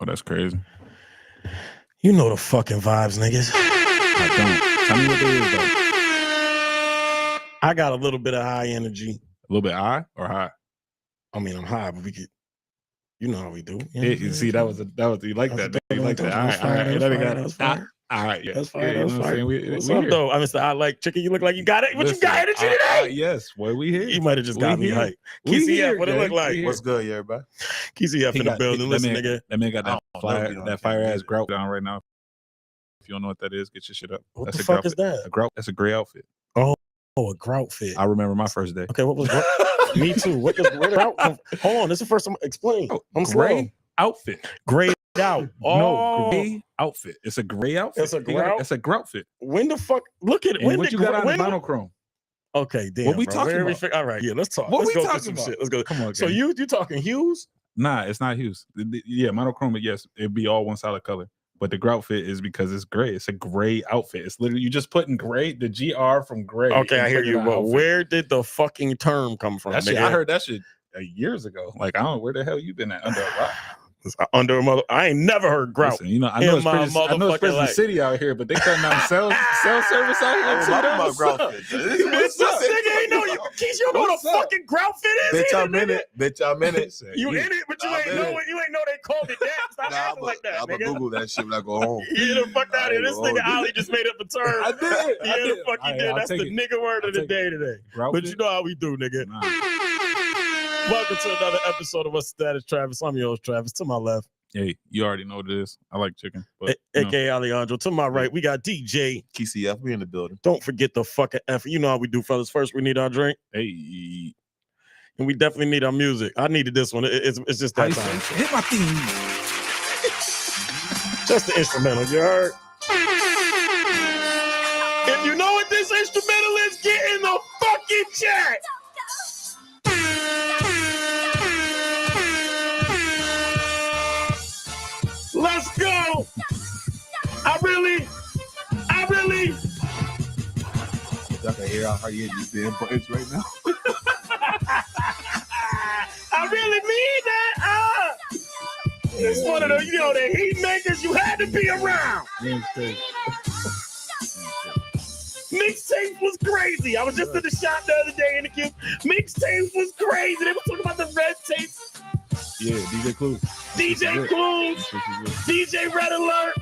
Oh, that's crazy. You know the fucking vibes, niggas. I don't. Tell me what they is, though. I got a little bit of high energy. A little bit high or high? I mean, I'm high, but we could. You know how we do. You see, that was you like that. You like that. All right. All right, yeah. That's fine. Yeah, you know what I'm saying? What's up, though? I mean, I like chicken. You look like you got it. What you got energy today? Yes, boy, we here. You might have just got me hype. We here. What it look like? What's good, everybody? KCF in the building. Listen, nigga. That man got that fire ass grout down right now. If you don't know what that is, get your shit up. What the fuck is that? A grout. That's a gray outfit. Oh, a grout fit. I remember my first day. Okay, what was me too. Where the grout come? Hold on, this is the first time. Explain. I'm gray outfit. Grayed out. Oh, no, gray outfit. It's a gray outfit. It's a grout. It's a grout fit. When the fuck? Look at it. When what you got on the monochrome? Okay, damn. What we talking about? All right, yeah, let's talk. What let's we go talking through some about? shit. Let's go. Come on. So you talking hues? Nah, it's not hues. Yeah, monochrome. Yes, it'd be all one solid color. But the grout fit is because it's gray. It's a gray outfit. It's literally you just putting gray, the GR from gray. Okay, I hear you. But where did the fucking term come from? That shit, I heard that shit years ago. Like I don't know where the hell you been at under a rock. Under a mother, I ain't never heard grout. Listen, you know, I know it's prison city out here, but they cutting down cell service out here. I'm talking about grout fit. What's up? Nigga ain't know you. Keith, you don't know what a fucking grout fit is. Bitch, I'm in it. Bitch, I'm in it. You in it, but you ain't know it. You ain't know they called it that. Stop acting like that, I'm nigga. gonna Google that shit when I go home. Yeah, the fuck out of here. This nigga Ali just made up a term. I did. Yeah, the fuck he did. That's the nigga word of the day today. But you know how we do, nigga. Welcome to another episode of What's the Status, Travis. I'm your host, Travis. To my left. Hey, you already know what it is. I like chicken. But, AKA Alejandro. To my right, we got DJ. KCF, we in the building. Don't forget the fucking effort. You know how we do, fellas. First, we need our drink. Hey. And we definitely need our music. I needed this one. It's just that time. Hit my theme. Just the instrumental, you heard? If you know what this instrumental is, get in the fucking chat. Let's go. I really. Y'all can hear how you these damn buttons right now. I really mean that. It's one of those, you know, the heat makers you had to be around. Mixtape was crazy. I was just in the shop the other day in the cube. Mixtape was crazy. They were talking about the red tapes. Yeah, DJ Clues. DJ Clues. DJ Red Alert.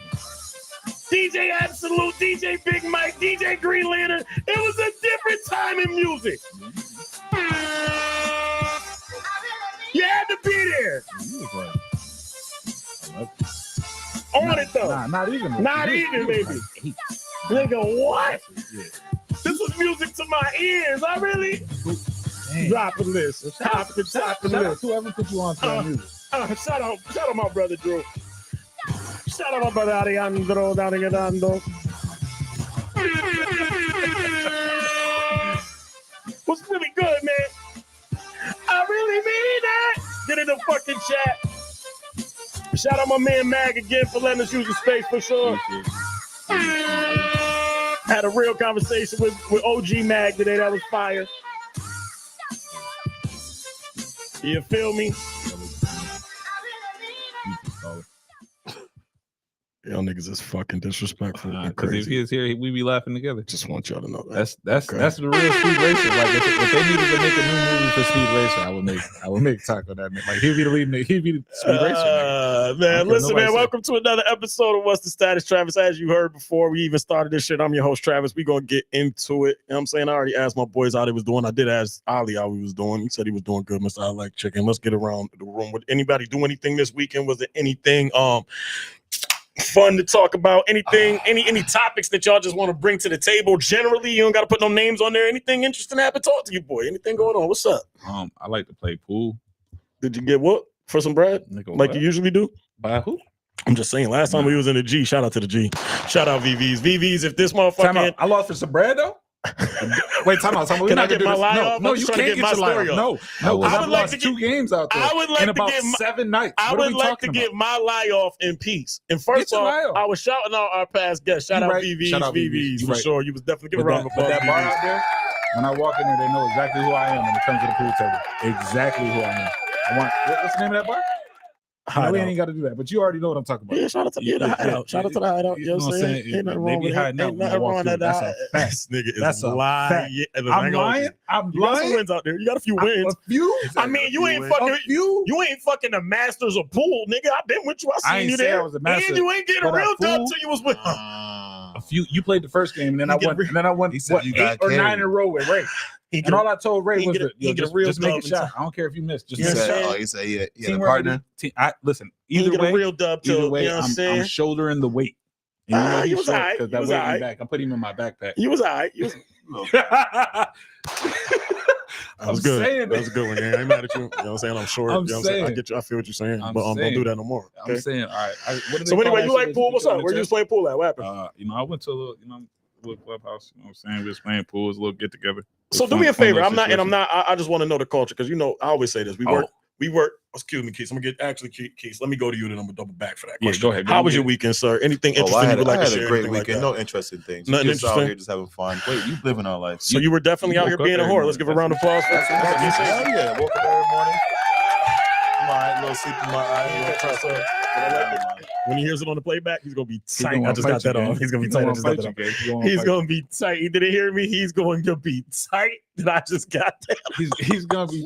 DJ Absolute. DJ Big Mike. DJ Green Lantern. It was a different time in music. You had to be there. On it though. Not even. Not even, baby. Nigga, what? This was music to my ears. I really dropping this. Top the list. Whoever put you on to music. Shout out my brother Drew. Shout out my brother Alejandro Danigando. Was really good, man. I really mean that. Get in the fucking chat. Shout out my man Mag again for letting us use the space for sure. Had a real conversation with OG Mag today. That was fire. You feel me? Y'all niggas is fucking disrespectful. Because if he is here, we be laughing together. Just want y'all to know that. That's the real Speed Racer. Like if they needed to make a new movie for Speed Racer, I would make talk on that. Like he'd be the lead. He'd be Speed Racer. Man, listen, man. Welcome to another episode of What's the Status, Travis. As you heard before, we even started this shit. I'm your host, Travis. We gonna get into it. You know what I'm saying? I already asked my boys how they was doing. I did ask Ali how he was doing. He said he was doing good, Mr. I Like Chicken. Let's get around the room. Would anybody do anything this weekend? Was it anything fun to talk about? Anything, any topics that y'all just want to bring to the table? Generally, you don't got to put no names on there. Anything interesting happen? Talk to you, boy. Anything going on? What's up? I like to play pool. Did you get what for some bread? Like you usually do? By who? I'm just saying. Last time we was in the G. Shout out to the G. Shout out VVs. If this motherfucker, I lost for some bread though. Wait, time out. Can I get my lie off? No, you can't get your lie off. No. I would like to get 2 games out there. I would like in about 7 nights. I would like to get my lie off in peace. And first off, I was shouting out our past guests. Shout out VVs for sure. You was definitely giving a round of applause. That bar out there. When I walk in there, they know exactly who I am when it comes to the pool table. Exactly who I am. What's the name of that bar? we ain't got to do that, but you already know what I'm talking about. Yeah, shout out to the hideout. Shout out to the hideout. You know what I'm saying? Ain't nothing wrong with it. Ain't nothing wrong with that. This nigga is lying. I'm lying. You got some wins out there. You got a few wins. A few? I mean, you ain't fucking you ain't fucking the masters of pool, nigga. I've been with you. I seen you there. I was a master, and you ain't getting a real dub till you was with a few. You played the first game, and then I won. He said what, you 8 or 9 in a row with Ray. And all I told Ray was just make a shot. I don't care if you miss. Just he said he had a partner. Listen, either way, a real dub till, way, you know what I'm saying? I'm shouldering the weight. And he was all right. Because that weight back. I'm putting him in my backpack. He was all right. That was good. That was a good one. I ain't mad at you. You know what I'm saying? I'm short. You know what I'm saying? I get you. I feel what you're saying. But don't do that no more. Okay? I'm saying, all right. So anyway, you like pool? What's up? Where you just playing pool at? What happened? I went to a little, clubhouse. You know what I'm saying? We was playing pool. It was a little get together. So do me a favor. I just want to know the culture because I always say this. We work. Excuse me, Keith. I'm gonna get Keith. Let me go to you, then I'm gonna double back for that question. Yeah, go ahead. How was your weekend, sir? Anything interesting you would like to share? I had a great weekend. No interesting things. Nothing just interesting. out here just having fun. Wait, you living our life. So you were definitely out here being a whore. Let's give a round of applause for that. Yeah, woke up every morning. My little sleep in my eye. When he hears it on the playback, he's gonna be tight. I just got that off. He's gonna be tight. I just got that off. He's gonna be tight. You didn't hear me? He's going to be tight. Did I just got that? He's gonna be.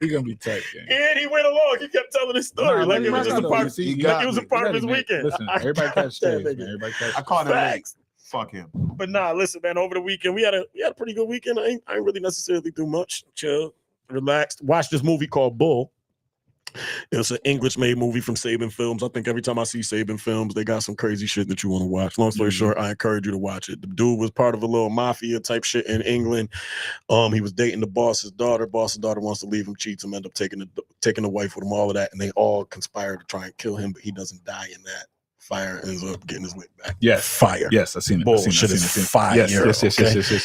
He's gonna be tight. And he went along. He kept telling his story like it was just a part. Like it was a part of his weekend. Listen, everybody catch stays, man. Everybody catch. I caught it. Fuck him. But listen, man. Over the weekend, we had a pretty good weekend. I ain't really necessarily do much. Chill, relaxed. Watched this movie called Bull. It's an English-made movie from Saban Films. I think every time I see Saban Films, they got some crazy shit that you want to watch. Long story short, I encourage you to watch it. The dude was part of a little mafia type shit in England. He was dating the boss's daughter. Boss's daughter wants to leave him, cheats him, end up taking the wife with him, all of that, and they all conspire to try and kill him, but he doesn't die in that. Fire ends up getting his way back. Yes, fire. Yes, I've seen it. Bullshit is fire. Yes.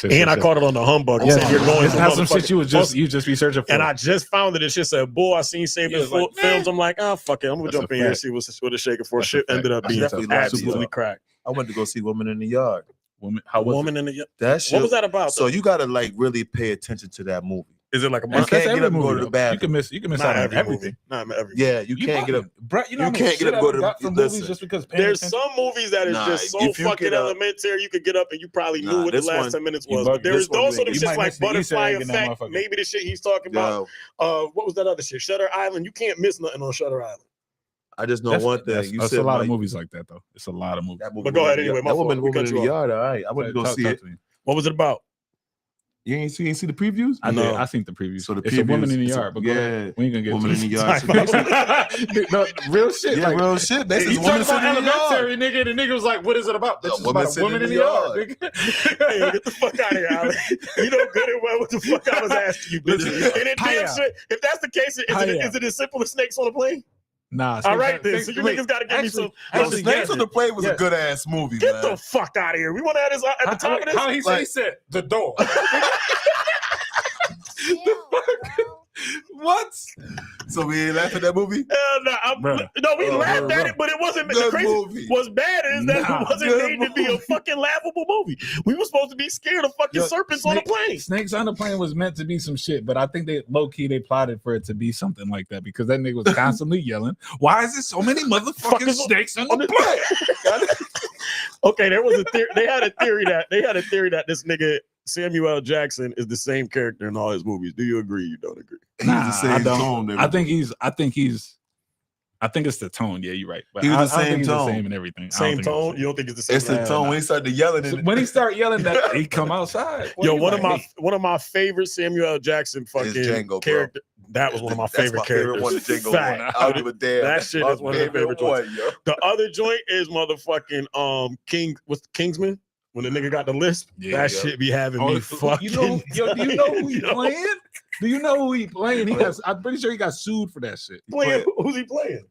And I caught it on the humbug. I'm saying you're going to some shit you just be searching for. And I just found it. It shit said, "Boy, I seen Saban Films." I'm like, oh fuck it, I'm gonna jump in here and see what it's shaking for. Shit ended up being absolutely cracked. I went to go see Woman in the Yard. Woman in the Yard. That shit. What was that about? So you gotta really pay attention to that movie. Is it like a you can't get up and go to the bathroom? You can miss out on everything. Not everything. Yeah, you can't get up. You can't get up and go to the movies just because there's some movies that is just so fucking elementary. You could get up and you probably knew what the last 10 minutes was. But there's those sort of shit like Butterfly Effect. Maybe the shit he's talking about. What was that other shit? Shutter Island. You can't miss nothing on Shutter Island. I just know one thing. It's a lot of movies like that though. It's a lot of movies. But go ahead anyway. That Woman in the Yard. All right, I went to go see it. What was it about? You ain't see the previews? I know. I think the previews. So it's a Woman in the Yard. But yeah, we ain't gonna get Woman in the Yard. No, real shit. Yeah, real shit. Basically, you talking about elementary, nigga. The nigga was like, "What is it about?" It's about a woman in the yard. Hey, get the fuck out of here, Alex. You know good and well what the fuck I was asking you, bitch. And it damn shit. If that's the case, is it as simple as snakes on a plane? Nah. All right, then. So you niggas got to give me some. Snakes on the Plane was a good ass movie. Get the fuck out of here. We want to have this at the top of this. How he said the door. What? So we ain't laughing at that movie? No, we laughed at it, but it wasn't the crazy. Movie. What's bad is that it wasn't made to be a fucking laughable movie. We were supposed to be scared of fucking serpents on a plane. Snakes on the Plane was meant to be some shit, but I think they low key they plotted for it to be something like that because that nigga was constantly yelling, "Why is there so many motherfucking snakes on the plane?" Okay, there was a theory. They had a theory that this nigga Samuel L. Jackson is the same character in all his movies. Do you agree? You don't agree? Nah, I don't. I think it's the tone. Yeah, you're right. But he was the same tone. The same in everything. Same tone. You don't think it's the same? It's the tone. When he started yelling, when he started yelling, that he come outside. Yo, one of my favorite Samuel L. Jackson fucking character. That was one of my favorite characters. One, Django one. I don't give a damn. That shit is one of my favorite joints. The other joint is motherfucking Kingsman. When the nigga got the lisp, shit be having me fucking. Do you know who he playing? Do you know who he playing? I'm pretty sure he got sued for that shit. Who's he playing?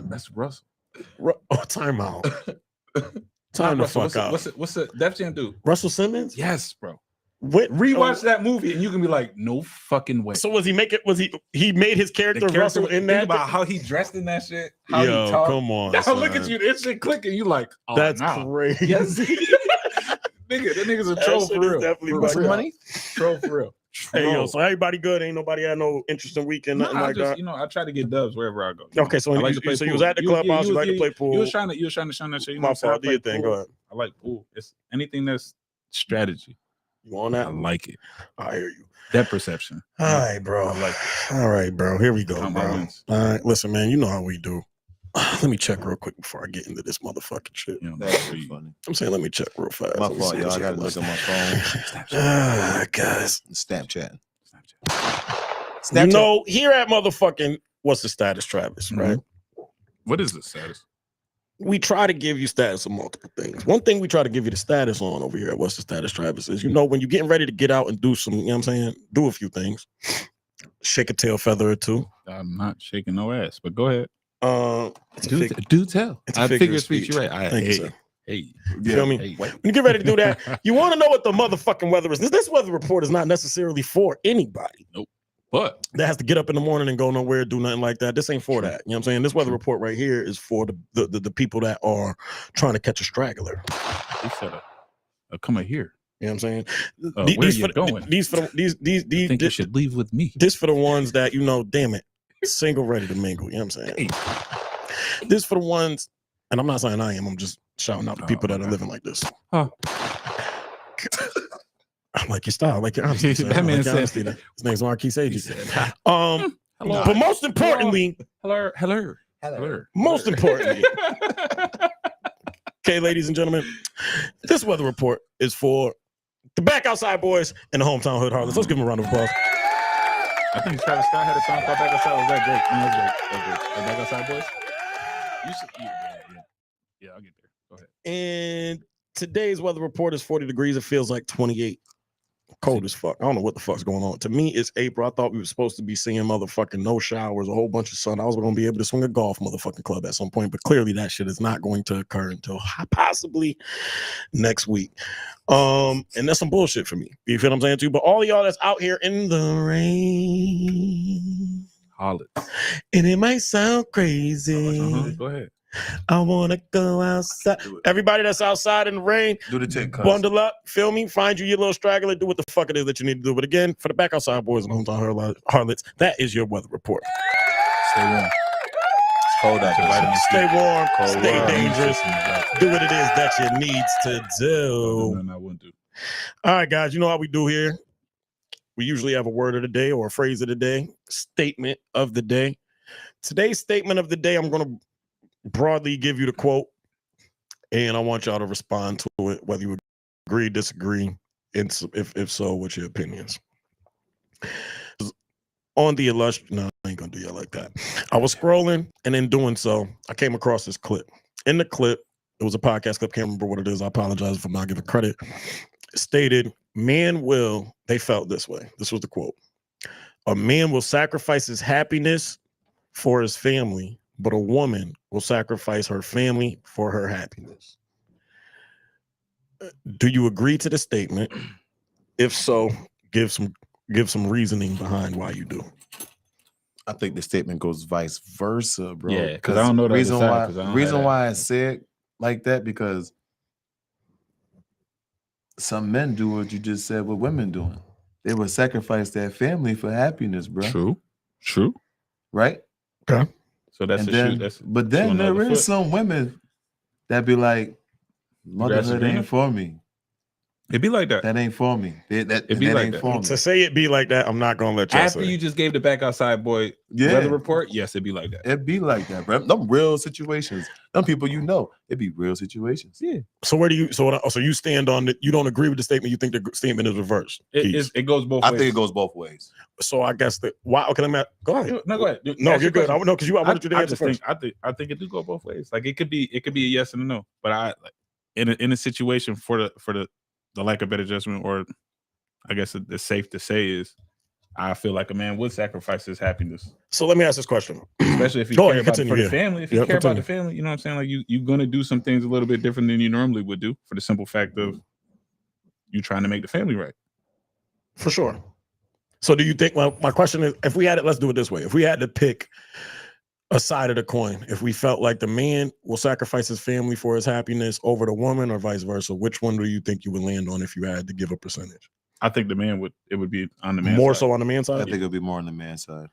That's Russell. Time out. Time the fuck out. What's the Def Jam dude? Russell Simmons? Yes, bro. Rewatch that movie and you can be like, no fucking way. So he made his character Russell in that? About how he dressed in that shit. How he talked. Come on. Now look at you. It's shit clicking. You like, that's crazy. Yes. Nigga, that nigga's a troll for real. Definitely money. Troll for real. Hey, yo, so everybody good? Ain't nobody had no interesting weekend, nothing like that? You know, I try to get dubs wherever I go. Okay, so I like to play so you pool. was at the clubhouse, you like to play pool. You was trying to shine that shit. You know My what I'm saying? fault, do your thing, go ahead. I like pool. It's anything that's strategy. You on that? I like it. I hear you. That perception. All right, bro. I like it. All right, bro. Here we go, Count my bro. wins. All right, listen, man. You know how we do. Let me check real quick before I get into this motherfucking shit. You know, That's pretty funny. I'm saying, let me check real fast. My Let me fault, see y'all. what's I got to on the look at list. my phone. Guys. Snapchat. You know, here at motherfucking What's the Status, Travis, Mhm. right? What is the status? We try to give you status on multiple things. One thing we try to give you the status on over here at What's the Status, Travis, is, you know, when you're getting ready to get out and do some, you know what I'm saying, do a few things, shake a tail feather or two. I'm not shaking no ass, but go ahead. Do tell. It's a I figure figure of speech. speech. You're right. Thank you, sir. Hey, You feel me? hey. When you get ready to do that, you want to know what the motherfucking weather is. This weather report is not necessarily for anybody But that has to get up in the morning and go nowhere, do nothing like that. This ain't for True. that. You know what I'm saying? This weather True. report right here is for the people that are trying to catch a straggler. he said, "Come here. You know what I'm saying? Where you going? These I think you should leave with me." this for the ones that, you know, damn it, single ready to mingle. You know what I'm saying? This for the ones, and I'm not saying I am, I'm just shouting out the people that are living like this. Huh. I like your style, I like your honesty. Sir. That I man like your said- honesty. His name's Marquis He Sagey. said, But most importantly, hello. most importantly, okay, ladies and gentlemen, this weather report is for the Back Outside Boys and the Hometown Hood Harlots. Let's give them a round of applause. I think Travis Scott had a song called Back Outside. Was that Drake? No, that's Drake. The Back Outside Boys? You should, yeah, I'll get there. Go ahead. And today's weather report is 40 degrees. It feels like 28. Cold as fuck. I don't know what the fuck's going on. To me, it's April. I thought we were supposed to be seeing motherfucking no showers, a whole bunch of sun. I was going to be able to swing a golf motherfucking club at some point, but clearly that shit is not going to occur until possibly next week. And that's some bullshit for me. You feel what I'm saying too? But all y'all that's out here in the rain, Harlots. and it might sound crazy. Go ahead. I want to go outside. Everybody that's outside in the rain, Do the tick, cuz. bundle up, feel me, find you your little straggler, do what the fuck it is that you need to do. But again, for the Back Outside Boys and Hometown Harlots, that is your weather report. Stay warm. It's cold out there. Stay warm, Cold stay water. dangerous, do what it is that you need to do. No, I wouldn't do. All right, guys, you know how we do here. We usually have a word of the day or a phrase of the day, statement of the day. Today's statement of the day, I'm going to broadly give you the quote, and I want y'all to respond to it, whether you agree, disagree, and if so, what's your opinions? On the no, I ain't gonna do y'all like that. I was scrolling, and in doing so, I came across this clip. In the clip, it was a podcast clip, can't remember what it is. I apologize if I'm not giving credit. It stated, they felt this way. This was the quote. A man will sacrifice his happiness for his family, but a woman will sacrifice her family for her happiness. Do you agree to the statement? If so, give some reasoning behind why you do. I think the statement goes vice versa, bro. Yeah, because I don't know the reason other why. side, 'cause I don't Reason have that. why I said like that, because some men do what you just said. What women doing? They would sacrifice their family for happiness, bro. True. Right? Okay. So that's And a then, shoot. That's but then shooting there another is foot. some women that be like, motherhood agreement? ain't for me. It'd be like that. That ain't for me. That be like ain't that. for me. To say it be like that, I'm not gonna let y'all After say. you just gave the Back Outside Boy weather report, yes, it'd be like that. It be like that, bro. Them real situations. Them people you know, it be real situations. Yeah. So where do you? So you stand on it? You don't agree with the statement? You think the statement is reversed? It goes both I ways. think it goes both ways. So I guess that. Why? Okay, let me. Go ahead. No, go ahead. No, Ask you're your good. question. No, because I wanted you to answer first. I think it do go both ways. Like it could be a yes and a no. But I like in a situation for the lack of better judgment, or I guess it's safe to say is I feel like a man would sacrifice his happiness. So let me ask this question, especially if you Go care ahead, about continue, for yeah. the family. If you Yeah, care about continue. the family, you know what I'm saying? Like you're gonna do some things a little bit different than you normally would do for the simple fact of you trying to make the family right. For sure. So do you think? Well, my question is, if we had it, let's do it this way. If we had to pick a side of the coin, if we felt like the man will sacrifice his family for his happiness over the woman, or vice versa, which one do you think you would land on if you had to give a percentage? I think it would be on the man More side. so on the man's I side. think it'll be more on the man side.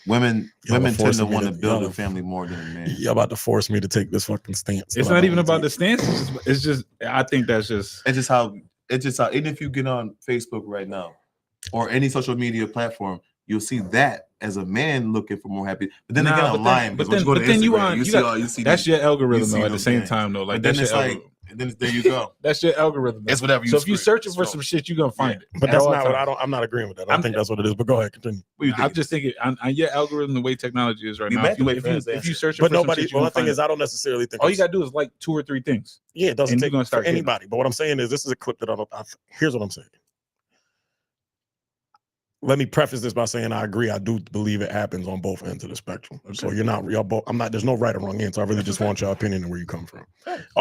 Women Y'all tend forcing to me want to- to build y'all- a family more than a man. Y'all about to force me to take this fucking stance. It's that I not don't even wanna about the take. stance. It's just I think that's just It's just how even if you get on Facebook right now or any social media platform, you'll see that as a man looking for more happy. But then again, I'm lying because when you go to Instagram, you see that's your algorithm see though. At the those same gangs. time though, like But then that's it's your like, algorithm. and then there you go. That's your algorithm. It's whatever you. So if you're searching for scroll. some shit, you're gonna find it. But at that's all not what times. I'm not agreeing with that. I don't think that's what it is. But go ahead, continue. What do you I'm think? just thinking on your algorithm, the way technology is right We now. might If have to wait you, for his if you answer. search But for some nobody. shit, Well, you're the thing gonna is, I don't necessarily think all you gotta do is like 2 or 3 things. Yeah, it doesn't and you're take gonna for start getting it. anybody. But what I'm saying is, this is a clip that I don't. Here's what I'm saying. Let me preface this by saying I agree. I do believe it happens on both ends of the spectrum. Okay. So y'all both. I'm not. There's no right or wrong answer. I really just want your opinion and where you come from,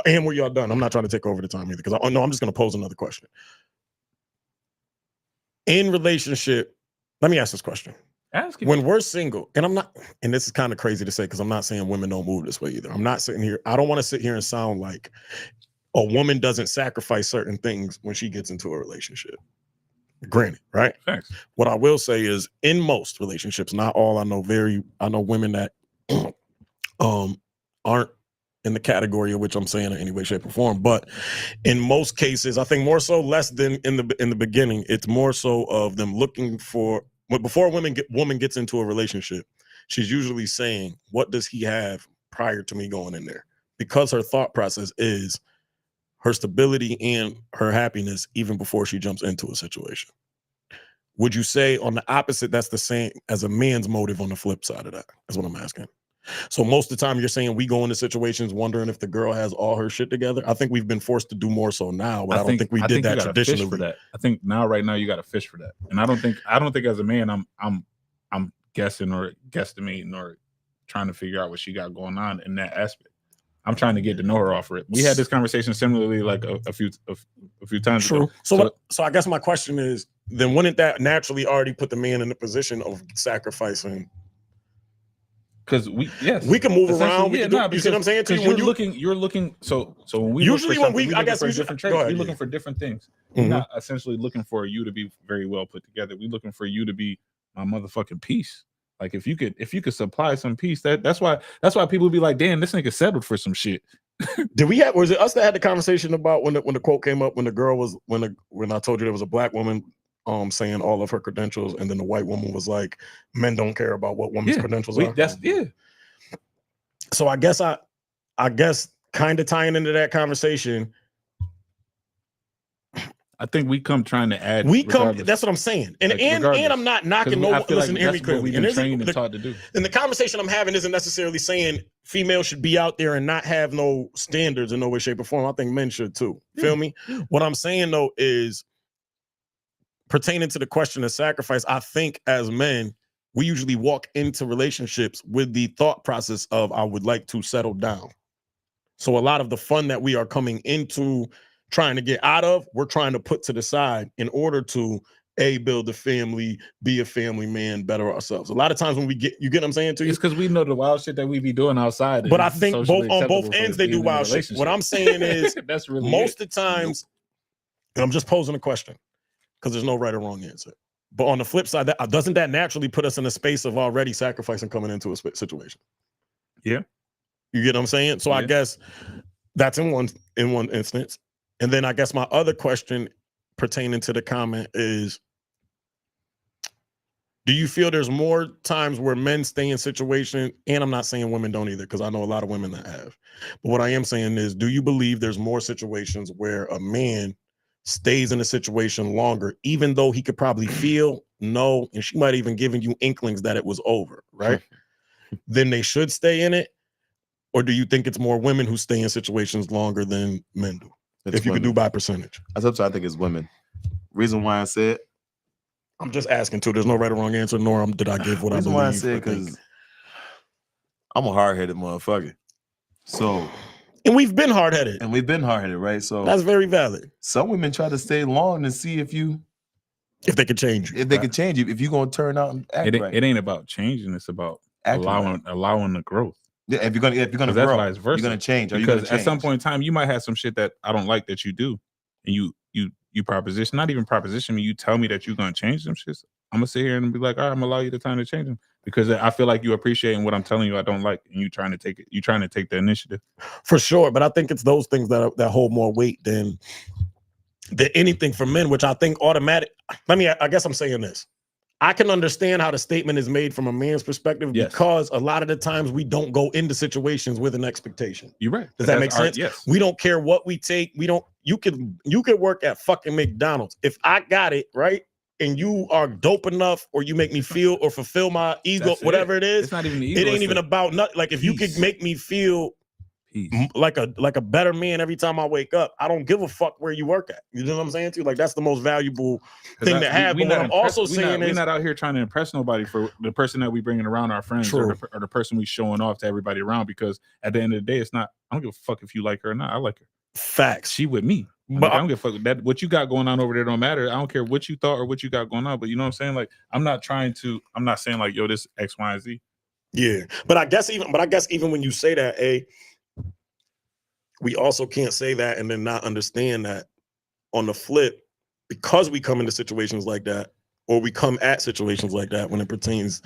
and where y'all done. I'm not trying to take over the time either, because I'm just going to pose another question. In relationship, let me ask this question. Ask it. When we're single, and I'm not, and this is kind of crazy to say because I'm not saying women don't move this way either. I'm not sitting here. I don't want to sit here and sound like a woman doesn't sacrifice certain things when she gets into a relationship. Granted, right? Thanks. What I will say is, in most relationships, not all, I know women that aren't in the category of which I'm saying in any way, shape, or form. But in most cases, I think more so less than in the beginning, it's more so of them looking for. But before woman gets into a relationship, she's usually saying, "What does he have prior to me going in there?" Because her thought process is her stability and her happiness even before she jumps into a situation. Would you say on the opposite, that's the same as a man's motive on the flip side of that? That's what I'm asking. So most of the time you're saying we go into situations wondering if the girl has all her shit together. I think we've been forced to do more so now, but I don't think we did that traditionally. For that. I think right now you got to fish for that. And I don't think as a man I'm guessing or guesstimating or trying to figure out what she got going on in that aspect. I'm trying to get to know her off of it. We had this conversation similarly like a few times ago. So I guess my question is, then wouldn't that naturally already put the man in the position of sacrificing? Because we can move around. We can do, you see what I'm saying? To you, when you're looking. So when we usually look for when we, I guess for we different go traits, ahead, we're looking for different things. We're not essentially looking for you to be very well put together. We're looking for you to be my motherfucking peace. Like if you could supply some peace, that's why people be like, damn, this nigga settled for some shit. Was it us that had the conversation about when the quote came up when the girl was when I told you there was a black woman saying all of her credentials, and then the white woman was like, men don't care about what women's credentials are. So I guess kind of tying into that conversation, I think we come trying to add. That's what I'm saying. And I'm not knocking no one. Listen, hear me clearly. We've been trained and taught to do. And the conversation I'm having isn't necessarily saying females should be out there and not have no standards in no way, shape, or form. I think men should too. Feel me? What I'm saying though is pertaining to the question of sacrifice, I think as men, we usually walk into relationships with the thought process of I would like to settle down. So a lot of the fun that we are coming into trying to get out of, we're trying to put to the side in order to build a family, be a family man, better ourselves. A lot of times when you get what I'm saying to you? It's because we know the wild shit that we be doing outside. But I think on both ends they do wild shit. What I'm saying is that's really most of the times, and I'm just posing a question because there's no right or wrong answer. But on the flip side, doesn't that naturally put us in a space of already sacrificing coming into a situation? Yeah. You get what I'm saying? So I guess that's in one instance. And then I guess my other question pertaining to the comment is, do you feel there's more times where men stay in situations, and I'm not saying women don't either, because I know a lot of women that have. But what I am saying is, do you believe there's more situations where a man stays in a situation longer, even though he could probably feel, know, and she might even given you inklings that it was over, right? Then they should stay in it? Or do you think it's more women who stay in situations longer than men do? If you could do by percentage. That's up to I think it's women. Reason why I said, I'm just asking too. There's no right or wrong answer, nor did I give what I believe. Reason why I said because I'm a hard-headed motherfucker. So, and we've been hard-headed. Right? So that's very valid. Some women try to stay long and see if they could change you. If they could change you, if you're gonna turn out and act right. It ain't about changing, it's about allowing the growth. Yeah, if you're gonna grow, that's vice versa. You're gonna change. Because at some point in time, you might have some shit that I don't like that you do, and you proposition, not even proposition me, you tell me that you're gonna change them shits, I'm gonna sit here and be like, all right, I'm gonna allow you the time to change them because I feel like you appreciating what I'm telling you I don't like, and you trying to take the initiative. For sure, but I think it's those things that hold more weight than anything for men, which I think automatic. I guess I'm saying this. I can understand how the statement is made from a man's perspective because a lot of the times we don't go into situations with an expectation. You're right. Does that make sense? Yes. We don't care what we take. You could work at fucking McDonald's. If I got it, right, and you are dope enough or you make me feel or fulfill my ego, whatever it is, it's not even the ego. It ain't even about nothing. Like if you could make me feel like a better man every time I wake up, I don't give a fuck where you work at. You know what I'm saying too? Like that's the most valuable thing to have. But what I'm also saying is we're not out here trying to impress nobody for the person that we bringing around our friends or the person we showing off to everybody around, because at the end of the day, it's not, I don't give a fuck if you like her or not. I like her. Facts. She with me. But I don't give a fuck that what you got going on over there don't matter. I don't care what you thought or what you got going on. But you know what I'm saying? Like I'm not saying like, yo, this X, Y, and Z. Yeah. But I guess even when you say that, we also can't say that and then not understand that on the flip, because we come into situations like that, or we come at situations like that when it pertains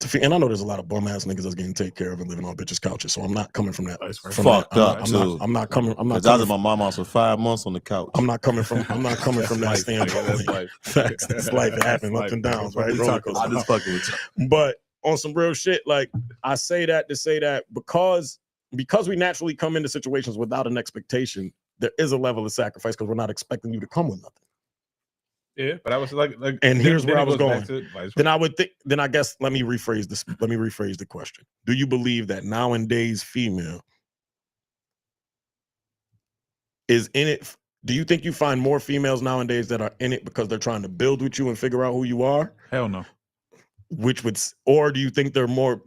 to, and I know there's a lot of bum ass niggas that's getting taken care of and living on bitches' couches. So I'm not coming from that. Fucked up too. I'm not coming. I was at my mom's house for 5 months on the couch. I'm not coming from that standpoint. Facts. That's life. It happens up and downs, right? I'm just fucking with you. But on some real shit, like I say that to say that because we naturally come into situations without an expectation, there is a level of sacrifice because we're not expecting you to come with nothing. Yeah, but I was like and here's where I was going. Then I would think. Then I guess let me rephrase this. Let me rephrase the question. Do you believe that nowadays female is in it? Do you think you find more females nowadays that are in it because they're trying to build with you and figure out who you are? Hell no. Or do you think they're more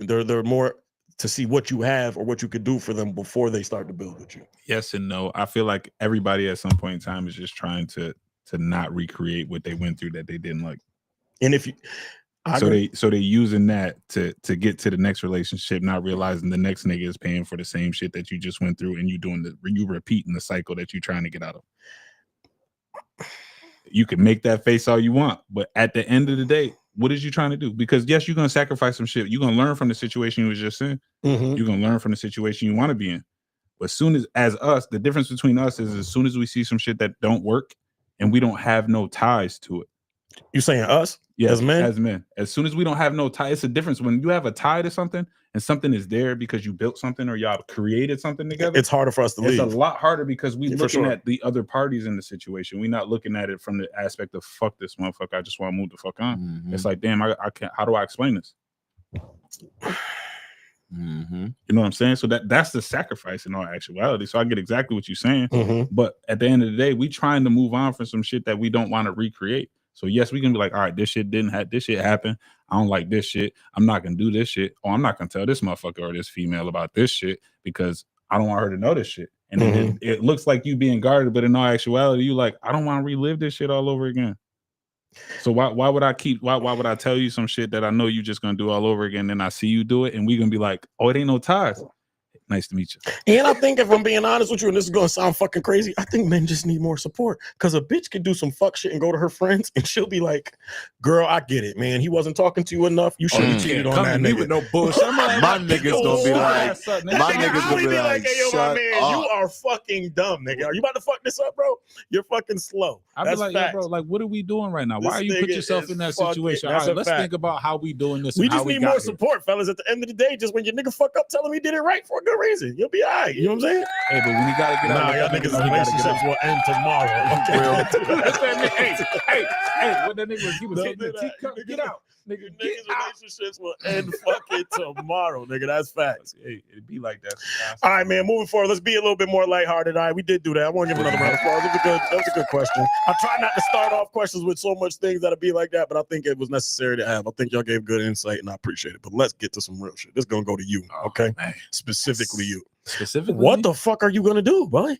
to see what you have or what you could do for them before they start to build with you? Yes and no. I feel like everybody at some point in time is just trying to not recreate what they went through that they didn't like. And if you they using that to get to the next relationship, not realizing the next nigga is paying for the same shit that you just went through, and you repeating the cycle that you're trying to get out of. You can make that face all you want, but at the end of the day, what is you trying to do? Because yes, you're gonna sacrifice some shit. You're gonna learn from the situation you was just in. Mm-hmm. You're gonna learn from the situation you want to be in. But as us, the difference between us is as soon as we see some shit that don't work and we don't have no ties to it. You saying us? Yeah, as men? As men. As soon as we don't have no tie, it's a difference. When you have a tie to something and something is there because you built something or y'all created something together, it's harder for us to leave. It's a lot harder because we're looking at the other parties in the situation. We're not looking at it from the aspect of fuck this motherfucker, I just want to move the fuck on. Mm-hmm. It's like, damn, I can't. How do I explain this? Mm-hmm. You know what I'm saying? So that's the sacrifice in all actuality. So I get exactly what you're saying. Mm-hmm. But at the end of the day, we trying to move on from some shit that we don't want to recreate. So yes, we can be like, all right, this shit happened. I don't like this shit. I'm not gonna do this shit. Or I'm not gonna tell this motherfucker or this female about this shit because I don't want her to know this shit. And then it looks like you being guarded, but in all actuality, you like, I don't want to relive this shit all over again. So why would I tell you some shit that I know you just gonna do all over again? Then I see you do it, and we gonna be like, oh, it ain't no ties. Nice to meet you. And I think if I'm being honest with you, and this is gonna sound fucking crazy, I think men just need more support. Because a bitch can do some fuck shit and go to her friends, and she'll be like, "Girl, I get it, man. He wasn't talking to you enough. You shouldn't have cheated on that nigga." With no bullshit. My niggas gonna be like, "Hey, yo, my man, you are fucking dumb, nigga. Are you about to fuck this up, bro? You're fucking slow." I'll be like, yo, bro, like, what are we doing right now? Why are you put yourself in that situation? All right, let's think about how we doing this. We just need more support, fellas. At the end of the day, just when your nigga fuck up, tell him he did it right for a good reason. You'll be all right. You know what I'm saying? Hey, but when you gotta get out, y'all niggas' relationships will end tomorrow. Hey, what that nigga he was hitting the teacup. Get out. Nigga, niggas' relationships will end fucking tomorrow, nigga. That's facts. Hey, it'd be like that. All right, man. Moving forward, let's be a little bit more lighthearted. All right, we did do that. I want to give another round of applause. That was a good question. I try not to start off questions with so much things that'll be like that, but I think it was necessary to have. I think y'all gave good insight, and I appreciate it. But let's get to some real shit. This is gonna go to you, okay? Man. Specifically you. Specifically, what the fuck are you gonna do, boy?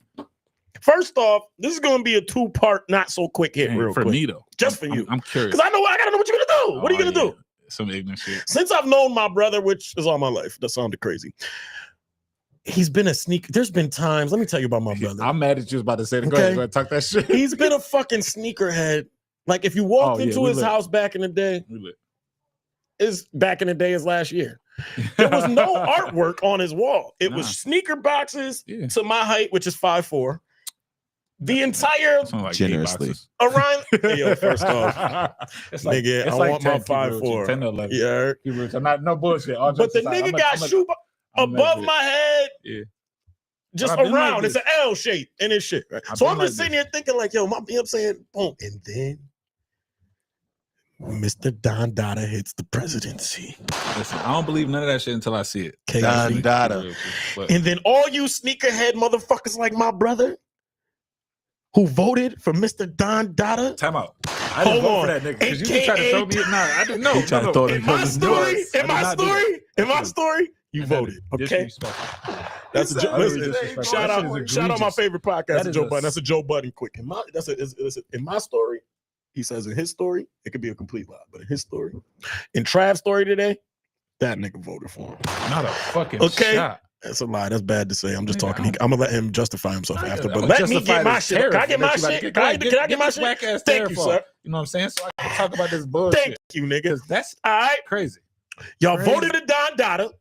First off, this is gonna be a 2-part, not so quick hit, real quick. For me though, just for you. I'm curious because I gotta know what you're gonna do. What are you gonna do? Some ignorant shit. Since I've known my brother, which is all my life, that sounded crazy. He's been a sneaker. There's been times. Let me tell you about my brother. I'm mad at you was about to say. Go ahead, talk that shit. He's been a fucking sneakerhead. Like if you walked into his house back in the day, is back in the day is last year. There was no artwork on his wall. It was sneaker boxes to my height, which is 5'4". The entire like generously around. Hey, yo, first off, it's nigga, I want my 5'4". 10 to 11. Yeah, I'm not no bullshit. But the nigga got shoe above my head. Yeah. Just around. Like it's an L shape in his shit. Right? So I'm just sitting here thinking like, yo, you know what I'm saying? Boom. And then Mr. Don Dada hits the presidency. Listen, I don't believe none of that shit until I see it. Don Dada. And then all you sneakerhead motherfuckers like my brother who voted for Mr. Don Dada. Time out. I didn't vote for that nigga because you tried to show me it. Nah, I didn't know. In my story, you voted. Okay. That's a Joe. Listen, shout out my favorite podcast, Joe Budden. That's a Joe Budden quick. In my story, he says in his story, it could be a complete lie, but in his story, in Trav's story today, that nigga voted for him. Not a fucking shot. That's a lie. That's bad to say. I'm just talking. I'm gonna let him justify himself after. But let me get my shit. Can I get my shit? Can I get my shit? Thank you, sir. You know what I'm saying? So I can talk about this bullshit. Thank you, nigga. That's all right. Crazy. Y'all voted to Don Dada.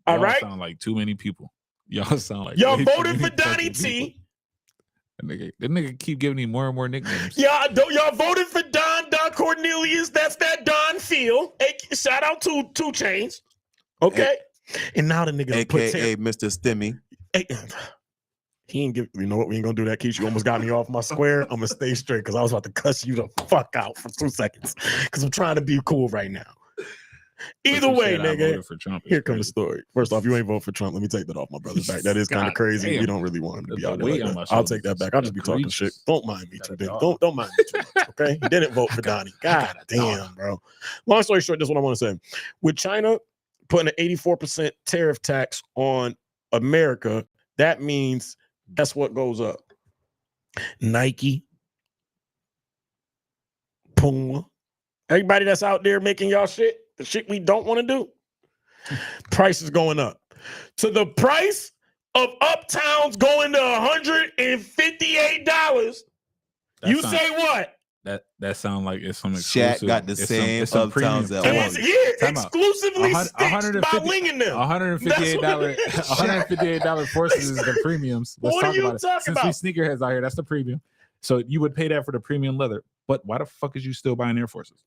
All right. Sound like too many people. Y'all sound like y'all voted for Donnie T. That nigga keep giving you more and more nicknames. Y'all voted for Don Cornelius. That's that Don Field. Hey, shout out to 2 Chainz. Okay. And now the nigga AKA Mr. Stimmy. He ain't give. You know what? We ain't gonna do that, Keith. You almost got me off my square. I'm gonna stay straight because I was about to cuss you the fuck out for 2 seconds because I'm trying to be cool right now. Either way, nigga. Here comes the story. First off, you ain't vote for Trump. Let me take that off my brother's back. That is kind of crazy. You don't really want him to be out there. Like I'll take that back. I'll just be talking shit. Don't mind me too big. Don't mind me too much. Okay. He didn't vote for Donnie. God damn, bro. Long story short, this is what I want to say. With China putting an 84% tariff tax on America, that means that's what goes up. Nike, Puma, everybody that's out there making y'all shit, the shit we don't want to do, price is going up. To the price of Uptown's going to $158. You say what? That sound like it's some exclusive. Shaq got the same Uptowns at once. Yeah, exclusively stitched by Ling and them. $158 forces is the premiums. Let's talk about it. Since we sneakerheads out here, that's the premium. So you would pay that for the premium leather. But why the fuck is you still buying Air Forces?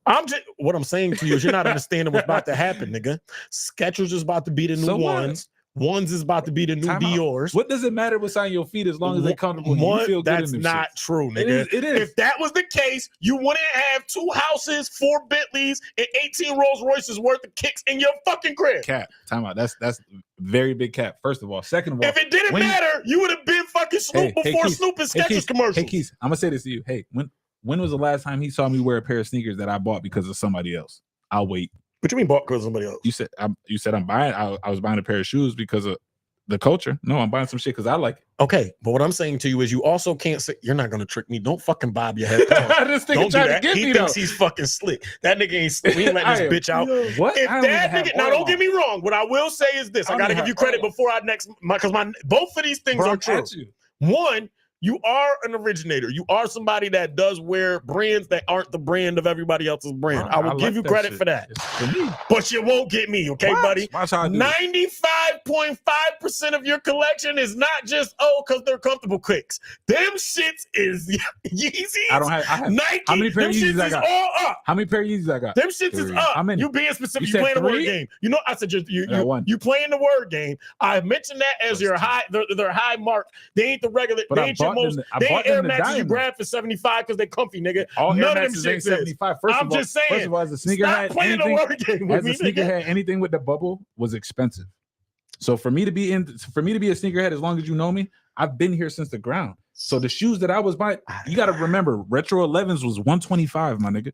What I'm saying to you is you're not understanding what's about to happen, nigga. Skechers is about to be the new ones. Ones is about to be the new Dior's. What does it matter what's on your feet as long as they're comfortable? You feel good that's in them not shits. True, nigga. It is. If that was the case, you wouldn't have 2 houses, 4 Bentleys, and 18 Rolls Royces worth of kicks in your fucking crib. Cap. Time out. That's very big cap. First of all. Second of all, if it didn't matter, you would have been fucking Snoop before Snoop and Skechers commercials. Hey, Keith, I'm gonna say this to you. Hey, when was the last time he saw me wear a pair of sneakers that I bought because of somebody else? I'll wait. What you mean bought because of somebody else? You said I'm buying. I was buying a pair of shoes because of the culture. No, I'm buying some shit because I like it. Okay, but what I'm saying to you is you also can't say you're not gonna trick me. Don't fucking bob your head. This nigga trying to get me. He thinks he's fucking slick. That nigga ain't slick. We ain't letting this bitch out. What? If that nigga, now don't get me wrong. What I will say is this: I gotta give you credit before I because both of these things are true. One, you are an originator. You are somebody that does wear brands that aren't the brand of everybody else's brand. I will give you credit for that. But you won't get me, okay, buddy? 95.5% of your collection is not just, because they're comfortable kicks. Them shits is Yeezys. I have Nike. How many pair of Yeezys I got? All up. How many pair of Yeezys I got? Them shits is up. You being specific, you playing the word game. You know, I said you playing the word game. I mentioned that as your high, their high mark. They ain't the regular. They ain't your most. They ain't Air Maxes you grab for 75 because they comfy, nigga. None of them shits 75. I'm just saying. First of all, as a sneakerhead, anything with the bubble was expensive. So for me to be a sneakerhead, as long as you know me, I've been here since the ground. So the shoes that I was buying, you got to remember, Retro 11s was $125, my nigga,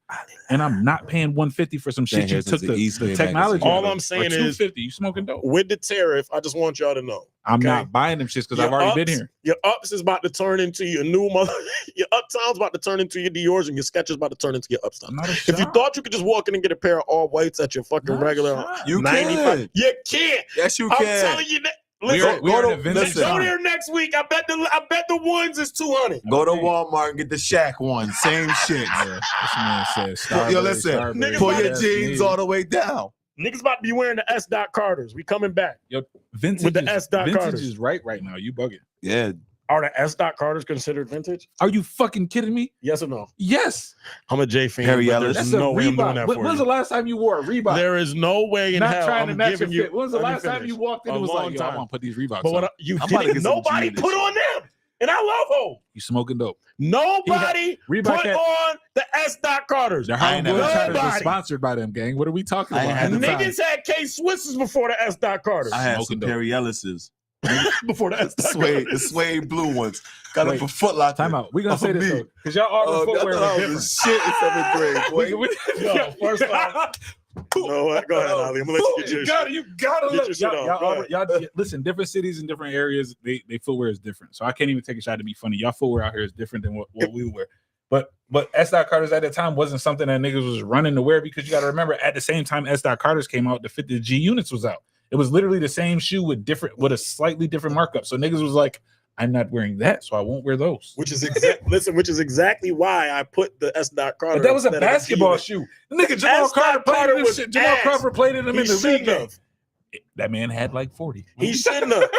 and I'm not paying $150 for some shit you took the technology. All I'm saying is $250. You smoking dope with the tariff. I just want y'all to know. I'm not buying them shits because I've already been here. Your Ups is about to turn into your new mother. Your Uptown's about to turn into your Dior's, and your Skechers about to turn into your Uptown. If you thought you could just walk in and get a pair of all whites at your fucking regular, you can. You can't. Yes, you can. I'm telling you that. Go there next week. I bet the ones is 200. Go to Walmart and get the Shaq one. Same shit. This man says, yo, listen. Pull your jeans all the way down. Niggas about to be wearing the S. Carters. We coming back. Yo, vintage with the S. Vintage Carters is right now. You bugging. Yeah. Are the S. Carters considered vintage? Are you fucking kidding me? Yes or no? Yes. I'm a J fan. There's no way I'm doing that for you. When's the last time you wore a Reebok? There is no way in hell trying to I'm match giving your you. fit. When's the last time you walked in and was like, yo, I want to put these Reeboks on? But nobody put on them. And I love Ho. You smoking dope. Nobody put on the S. Carters. The Harlem Globetrotters was sponsored by them, gang. What are we talking about? Niggas had K-Swisses before the S. Carters. I had some Perry Ellis's. Before the S. The suede blue ones. Got them for Foot Locker. Time out. We're going to say this, though. Because y'all all footwear was different. Shit in 7th grade, boy. Yo, first off. No, go ahead, Ali. I'm gonna let you get your shit. You gotta look. Y'all, listen, different cities and different areas, they footwear is different. So I can't even take a shot to be funny. Y'all footwear out here is different than what we wear. But S. Carters at the time wasn't something that niggas was running to wear, because you got to remember, at the same time S. Carters came out, the 50 G Units was out. It was literally the same shoe with a slightly different markup. So niggas was like, I'm not wearing that, so I won't wear those. Which is exactly why I put the S. Carter. But that was a basketball shoe. The nigga Jamal Crawford played in them in the league. That man had like 40. He shouldn't have.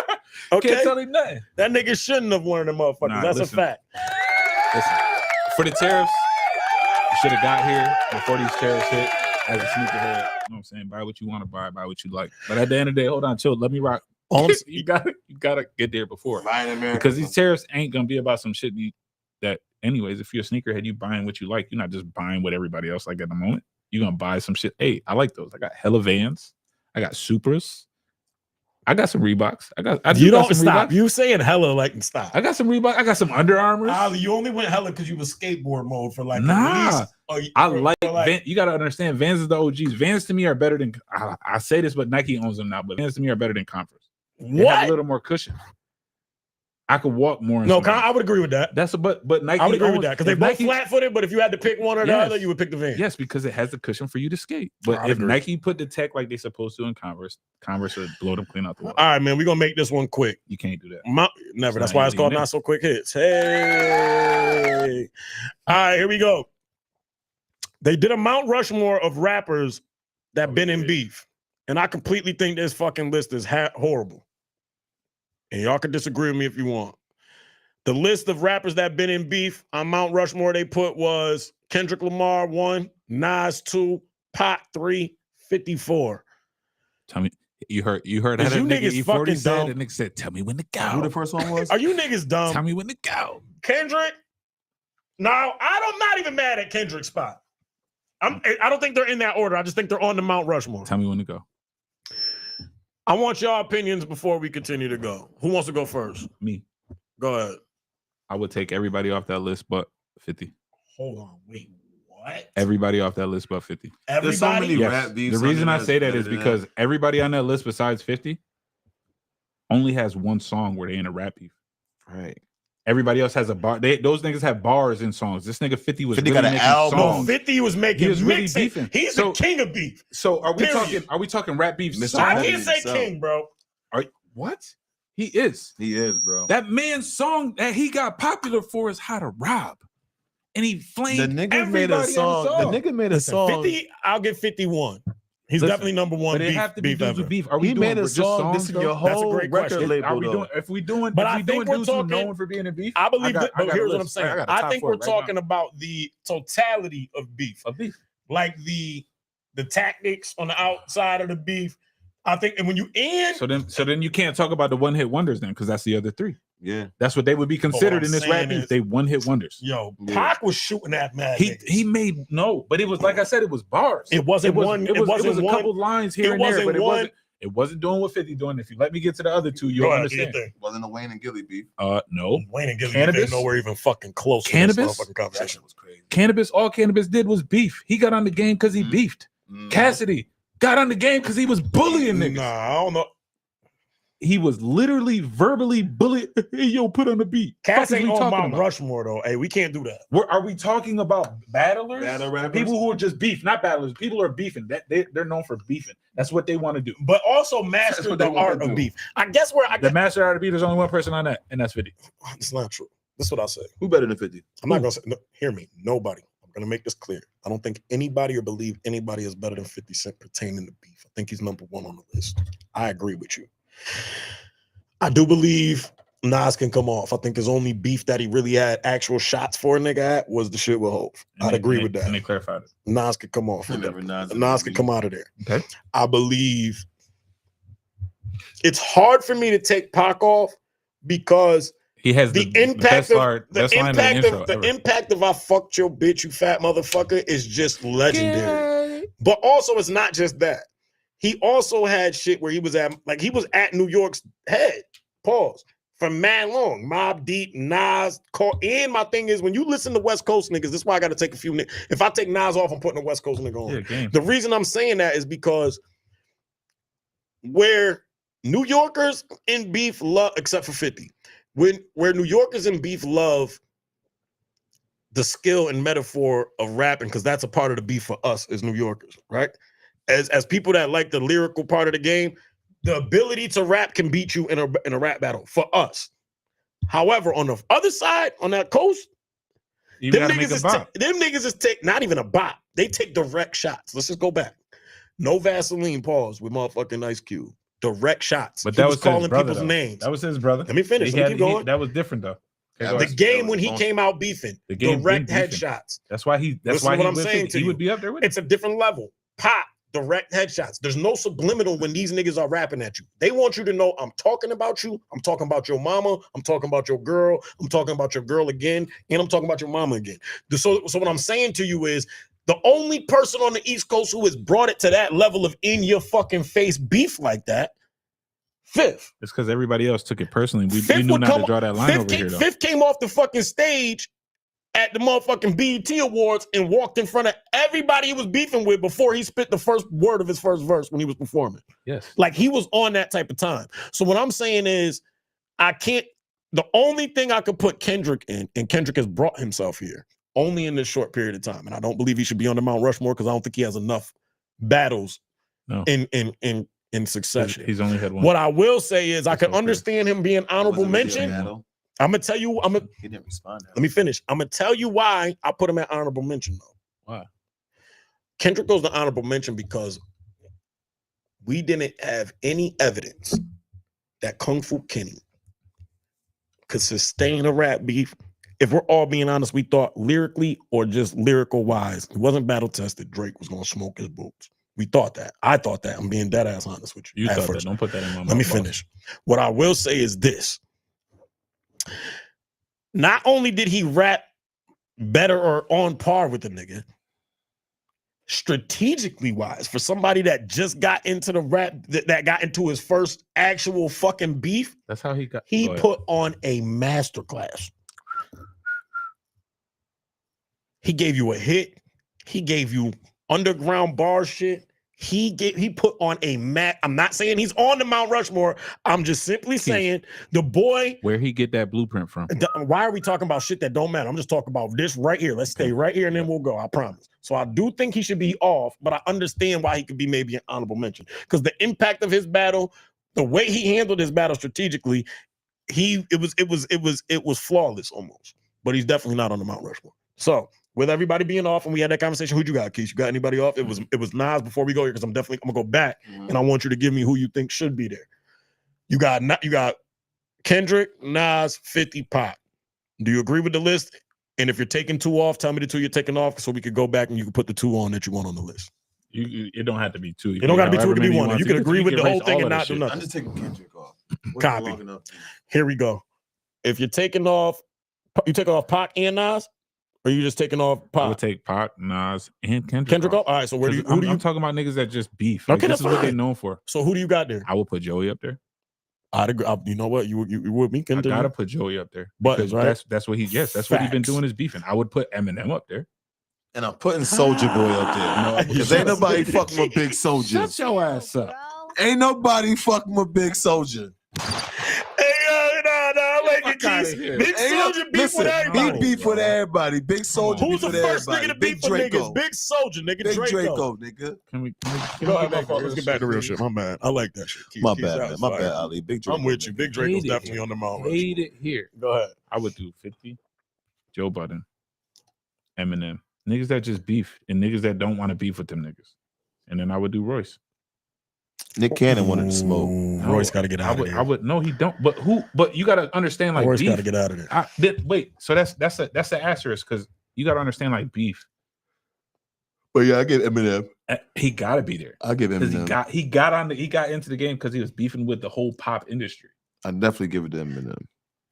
Okay, can't tell him nothing. That nigga shouldn't have worn them motherfuckers. That's a fact. Listen, for the tariffs, you should have got here before these tariffs hit. As a sneakerhead, you know what I'm saying? Buy what you want to buy what you like. But at the end of the day, hold on, chill. Let me rock. You gotta get there before, because these tariffs ain't gonna be about some shit that. Anyways, if you're a sneakerhead, you buying what you like. You're not just buying what everybody else like at the moment. You're gonna buy some shit. Hey, I like those. I got hella Vans. I got Supras. I got some Reeboks. You don't stop. Reeboks. You saying hella like stop. I got some Reeboks. I got some Under Armours. Ali, you only went hella because you was skateboard mode for like at least. I like Vans. You gotta understand, Vans is the OGs. Vans to me are better than I say this, but Nike owns them now. But Vans to me are better than Converse. They have a little more cushion. I could walk more. I would agree with that. But Nike. I would agree with that, because they both flat-footed. But if you had to pick one or the other, you would pick the Vans. Yes, because it has the cushion for you to skate. But if Nike put the tech like they supposed to in Converse would blow them clean out the water. All right, man, we're gonna make this one quick. You can't do that. Never. That's why it's called Not So Quick Hits. Hey. All right, here we go. They did a Mount Rushmore of rappers that been in beef, and I completely think this fucking list is horrible. And y'all can disagree with me if you want. The list of rappers that been in beef on Mount Rushmore they put was Kendrick Lamar 1, Nas 2, Pac 3, 54. Tell me, you heard how that nigga E40 said? And nigga said, tell me when to go. Who the first one was? Are you niggas dumb? Tell me when to go. Kendrick? Now, I'm not even mad at Kendrick's spot. I don't think they're in that order. I just think they're on the Mount Rushmore. Tell me when to go. I want y'all opinions before we continue to go. Who wants to go first? Me. Go ahead. I would take everybody off that list but 50. Hold on. Wait, what? Everybody off that list but 50. Everybody? There's so many yes. The reason I say that is because everybody on that list besides 50 only has one song where they in a rap beef. Right. Everybody else has a bar. Those niggas have bars in songs. This nigga 50 was 50 really making songs. 50 was making. He was really mixing. beefing. He's the king of beef. So are we talking? Are we talking rap beef? I can't say king, bro. What? He is. He is, bro. That man's song that he got popular for is "How to Rob," and he flamed. The nigga made a song. The nigga made a song. 50. I'll get 51. He's definitely number one. But it have to be dudes with beef. Are we he doing made a song. This is your whole record question. label. Are we doing? If we doing, but I think we're talking known for being in beef. I believe that. But here's what I'm saying. I think we're talking about the totality of beef. Like the tactics on the outside of the beef. I think, and when you end, so then you can't talk about the one hit wonders then, because that's the other three. Yeah, that's what they would be considered in this rap beef. They one hit wonders. Yo, Pac was shooting at mad. He made but it was like I said, it was bars. It wasn't one. It was a couple lines here and there, but it wasn't doing what 50 doing. If you let me get to the other two, you'll understand. It wasn't a Wayne and Gilly beef. No. Wayne and Gilly ain't nowhere even fucking close. Cannabis. To this conversation was crazy. Cannabis. All Cannabis did was beef. He got on the game because he beefed. Cassidy got on the game because he was bullying niggas. Nah, I don't know. he was literally verbally bullied. Hey, yo, put on the beat. Cass ain't on Mount Rushmore though. Hey, we can't do that. Are we talking about battlers? Battle rappers? People who are just beef, not battlers. People who are beefing. They're known for beefing. That's what they want to do. But also master the art of beef. I guess the master art of beef. There's only one person on that, and that's 50. It's not true. That's what I say. Who better than 50? I'm not gonna say. No, hear me. Nobody. I'm gonna make this clear. I don't think anybody or believe anybody is better than 50 Cent pertaining to beef. I think he's number one on the list. I agree with you. I do believe Nas can come off. I think his only beef that he really had actual shots for a nigga at was the shit with Hov. I'd agree with that. And they clarified it. Nas could come off. Nas could come out of there. Okay. I believe it's hard for me to take Pac off because he has the impact the impact of I fucked your bitch, you fat motherfucker, is just legendary. Yeah. But also, it's not just that. He also had shit where he was at New York's head. Pause. For mad long. Mobb Deep, Nas, and my thing is when you listen to West Coast niggas, this is why I got to take a few niggas. If I take Nas off, I'm putting a West Coast nigga on. Yeah, the reason I'm saying that is because where New Yorkers in beef love, except for 50, where New Yorkers in beef love the skill and metaphor of rapping, because that's a part of the beef for us as New Yorkers, right? As people that like the lyrical part of the game, the ability to rap can beat you in a rap battle for us. However, on the other side, on that coast, them niggas is take not even a bop. They take direct shots. Let's just go back. No Vaseline, pause, with motherfucking Ice Cube. Direct shots. But that was calling brother, people's names. That was his brother. Let me finish. Let me keep going. That was different though. The game when he came out beefing, direct headshots. That's why he would be up there with It's a different level. Pop, direct headshots. There's no subliminal when these niggas are rapping at you. They want you to know I'm talking about you. I'm talking about your mama. I'm talking about your girl. I'm talking about your girl again. And I'm talking about your mama again. So what I'm saying to you is the only person on the East Coast who has brought it to that level of in your fucking face beef like that, Fifth. It's because everybody else took it personally. We knew not to draw that line over here, though. Fifth came off the fucking stage at the motherfucking BET Awards and walked in front of everybody he was beefing with before he spit the first word of his first verse when he was performing. Yes. Like he was on that type of time. So what I'm saying is the only thing I could put Kendrick in, and Kendrick has brought himself here only in this short period of time. And I don't believe he should be on the Mount Rushmore because I don't think he has enough battles in succession. He's only had one. What I will say is I can understand him being honorable mention. I'm gonna tell you. He didn't respond. Let me finish. I'm gonna tell you why I put him at honorable mention though. Why? Kendrick goes to honorable mention because we didn't have any evidence that Kung Fu Kenny could sustain a rap beef. If we're all being honest, we thought lyrically or just lyrical wise, it wasn't battle tested. Drake was gonna smoke his boots. We thought that. I thought that. I'm being dead ass honest with you. You thought that. Don't put that in my mouth. Let me finish. What I will say is this. Not only did he rap better or on par with the nigga, strategically wise, for somebody that just got into the rap, that got into his first actual fucking beef, that's how he put on a masterclass. He gave you a hit. He gave you underground bar shit. He put on a mat. I'm not saying he's on the Mount Rushmore. I'm just simply saying the boy. Where he get that blueprint from? Why are we talking about shit that don't matter? I'm just talking about this right here. Let's stay right here and then we'll go. I promise. So I do think he should be off, but I understand why he could be maybe an honorable mention because the impact of his battle, the way he handled his battle strategically, it was flawless almost. But he's definitely not on the Mount Rushmore. So. With everybody being off and we had that conversation, who'd you got, Keith? You got anybody off? It was Nas before we go here because I'm gonna go back and I want you to give me who you think should be there. You got Kendrick, Nas, 50, Pac. Do you agree with the list? And if you're taking two off, tell me the two you're taking off so we could go back and you can put the two on that you want on the list. It don't have to be two. It don't got to be two. It can be one. You can agree with the whole thing and not do nothing. I'm just taking Kendrick off. Copy. Here we go. If you're taking off, you taking off Pac and Nas? Or are you just taking off Pac? I would take Pac, Nas, and Kendrick off. All right, so I'm talking about niggas that just beef. Like, this is what they're known for. So who do you got there? I would put Joey up there. I'd agree. You know what? You with me, Kendrick? I gotta put Joey up there. Buttons, right? That's what he gets. That's what he's been doing is beefing. I would put Eminem up there. And I'm putting Soulja Boy up there. Because ain't nobody fucking with Big Soulja. Shut your ass up. Ain't nobody fucking with Big Soulja. it, Keys. Big Soldier beef with everybody. He beef with everybody. Big Soldier Who's beef the with first everybody. nigga to beef with niggas? Big Soldier, nigga. Big Draco, nigga. Can we Go ahead, get back to let's get back to real shit. My bad. I like that shit. Keys, My Keys, bad, that man. My bad, Ali. Big Draco. I'm with you. Big Draco's definitely on the Mount Rushmore. Hate it here. Go ahead. I would do 50, Joe Budden, Eminem. Niggas that just beef and niggas that don't want to beef with them niggas. And then I would do Royce. Nick Cannon wanted to smoke. No, Royce got to get out of there. I would no, he don't. But you got to understand like Royce beef. got to get out of there. Wait, so that's the asterisk because you got to understand like beef. But yeah, I give Eminem. He got to be there. I give Eminem. He got into the game because he was beefing with the whole pop industry. I definitely give it to Eminem.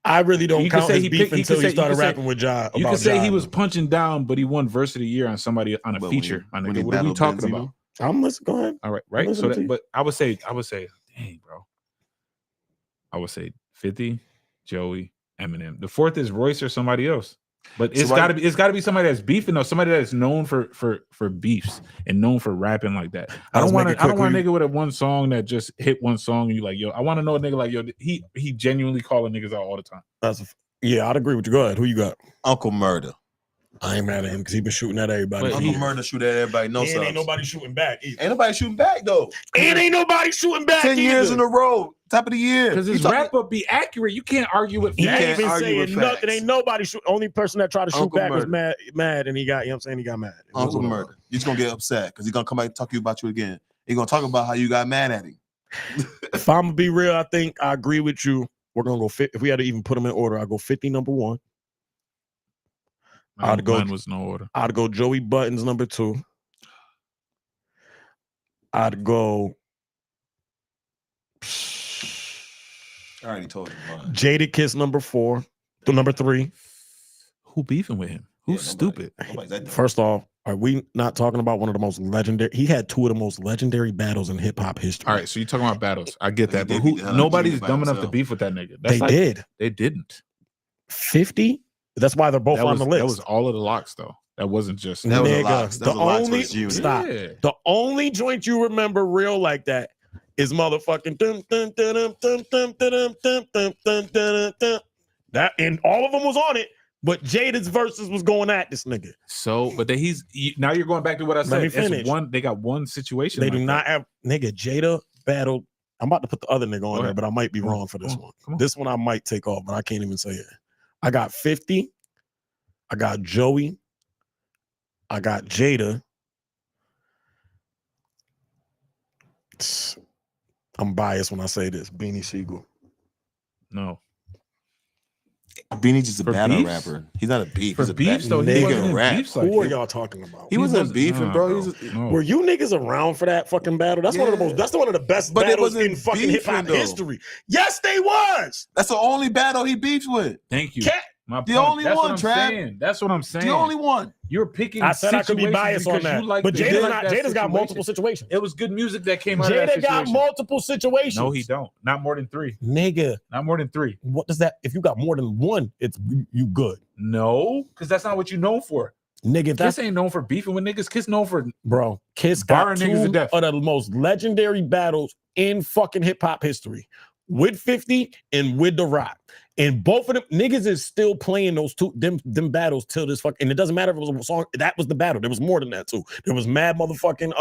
I really don't count his beef until he started rapping with Ja. You could say he was punching down, but he won Verse of the Year on somebody on a feature. What are we talking about? I'm listening. Go ahead. All right. So but I would say, dang, bro. I would say 50, Joey, Eminem. The fourth is Royce or somebody else. But it's gotta be somebody that's beefing though, somebody that's known for beefs and known for rapping like that. I don't want a nigga with a one song that just hit one song and you like, yo, I want to know a nigga like, yo, he genuinely calling niggas out all the time. Yeah, I'd agree with you. Go ahead. Who you got? Uncle Murder. I ain't mad at him because he been shooting at everybody. Uncle Murder shoot at everybody. No, ain't nobody shooting back either. Ain't nobody shooting back though. And ain't nobody shooting back 10 years in a row. Top of the year. Because his wrap up be accurate. You can't argue with facts. He ain't even saying nothing. Ain't nobody shoot. Only person that tried to shoot back was mad, and he got, you know what I'm saying? He got mad. Uncle Murder. You're just gonna get upset because he's gonna come back and talk to you about you again. He's gonna talk about how you got mad at him. If I'm gonna be real, I think I agree with you. We're gonna go fit. If we had to even put them in order, I'll go 50 number 1. Mine was no order. I'd go Joey Buttons number 2. I'd go. I already told you mine. Jada Kiss number 4. Number 3. Who beefing with him? Who's stupid? First off, are we not talking about one of the most legendary? He had 2 of the most legendary battles in hip hop history. All right, so you're talking about battles. I get that, but nobody's dumb enough to beef with that nigga. They didn't. 50. That's why they're both on the list. That was all of the locks, though. That wasn't just nigga. The only joint you remember real like that is motherfucking that, and all of them was on it. But Jada's verses was going at this nigga. So, but now you're going back to what I said. Let me finish. They got one situation. They do not have nigga. Jada battled. I'm about to put the other nigga on there, but I might be wrong for this one. This one I might take off, but I can't even say it. I got 50. I got Joey. I got Jada. I'm biased when I say this. Beanie Siegel. No. Beanie's just a battle rapper. He's not a beef. For beefs, though, he wasn't rap. beefs Who are y'all talking about? He wasn't beefing, bro. Were you niggas around for that fucking battle? That's one of the most. That's one of the best battles in fucking hip hop history. Yes, they was. That's the only battle he beefs with. Thank you. The only one, Trav. That's what I'm saying. The only one. You're picking. I said I could be biased on that, but Jada's got multiple situations. It was good music that came out of that situation. Jada got multiple situations. No, he don't. Not more than 3. Nigga. Not more than 3. What does that? If you got more than 1, it's you good. No, because that's not what you known for. Nigga, Kiss ain't known for beefing with niggas. Kiss known for Kiss got 2 of the most legendary battles in fucking hip hop history, with 50 and with The Rock. And both of them niggas is still playing those them battles till this fuck. And it doesn't matter if it was a song. That was the battle. There was more than that too. There was mad motherfucking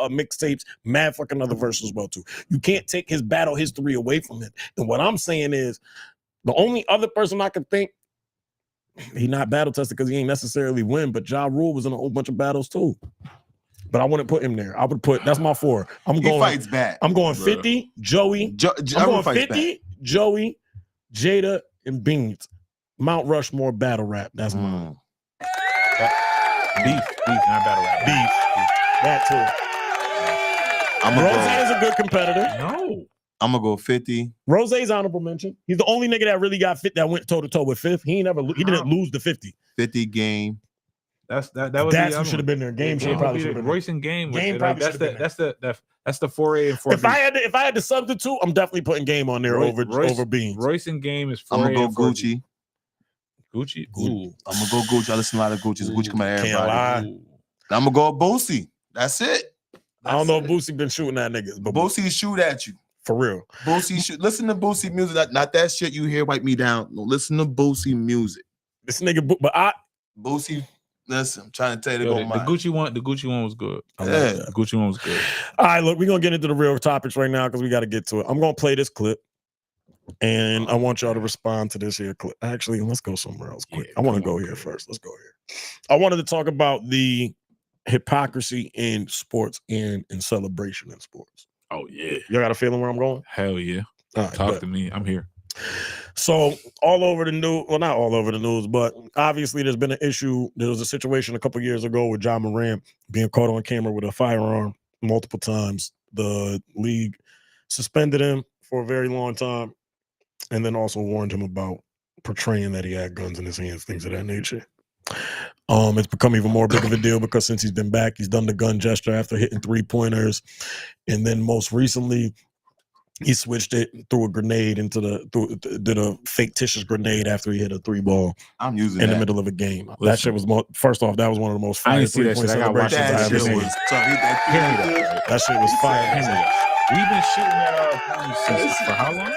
mixtapes, mad fucking other verses as well too. You can't take his battle history away from it. And what I'm saying is, the only other person I can think he not battle tested because he ain't necessarily win, but Ja Rule was in a whole bunch of battles too. But I wouldn't put him there. I would put that's my 4. He fights back. I'm going 50 Joey. I'm going 50 Joey. Jada and Beans. Mount Rushmore battle rap. That's mine. Beef, not battle rap. Beef. That too. Rose is a good competitor. No. I'm gonna go 50. Rose's honorable mention. He's the only nigga that really got fit that went toe to toe with 5th. He didn't lose the 50. 50 Game. That's who should have been there. Game should probably should have been there. Royce and Game. That's the 4A and 4B. If I had to substitute, I'm definitely putting Game on there over Beans. Royce and Game is 4A. I'm gonna go Gucci. Gucci. Ooh. I'm gonna go Gucci. I listen to a lot of Gucci's. Gucci come at everybody. Can't lie. I'm gonna go Boosie. That's it. I don't know if Boosie been shooting at niggas, but Boosie shoot at you. For real. Boosie should listen to Boosie music. Not that shit you hear wipe me down. No, listen to Boosie music. This nigga, but Boosie. Listen, I'm trying to tell you, the Gucci one was good. Yeah. The Gucci one was good. All right, look, we're gonna get into the real topics right now because we got to get to it. I'm gonna play this clip, and I want y'all to respond to this here clip. Actually, let's go somewhere else quick. I want to go here first. Let's go here. I wanted to talk about the hypocrisy in sports and in celebration in sports. Oh yeah, you got a feeling where I'm going? Hell yeah. Right, Talk to me. I'm here. So all over the news, well, not all over the news, but obviously there's been an issue. There was a situation a couple years ago with John Moran being caught on camera with a firearm multiple times. The league suspended him for a very long time and then also warned him about portraying that he had guns in his hands, things of that nature. It's become even more big of a deal because since he's been back, he's done the gun gesture after hitting 3-pointers. And then most recently, he switched it, threw a grenade did a fictitious grenade after he hit a 3-ball. I'm using in the middle of a game. Listen, that shit was first off, that was one of the most fire 3-point celebrations I ever seen. That shit was fire. We've been shooting at our opponents for how long?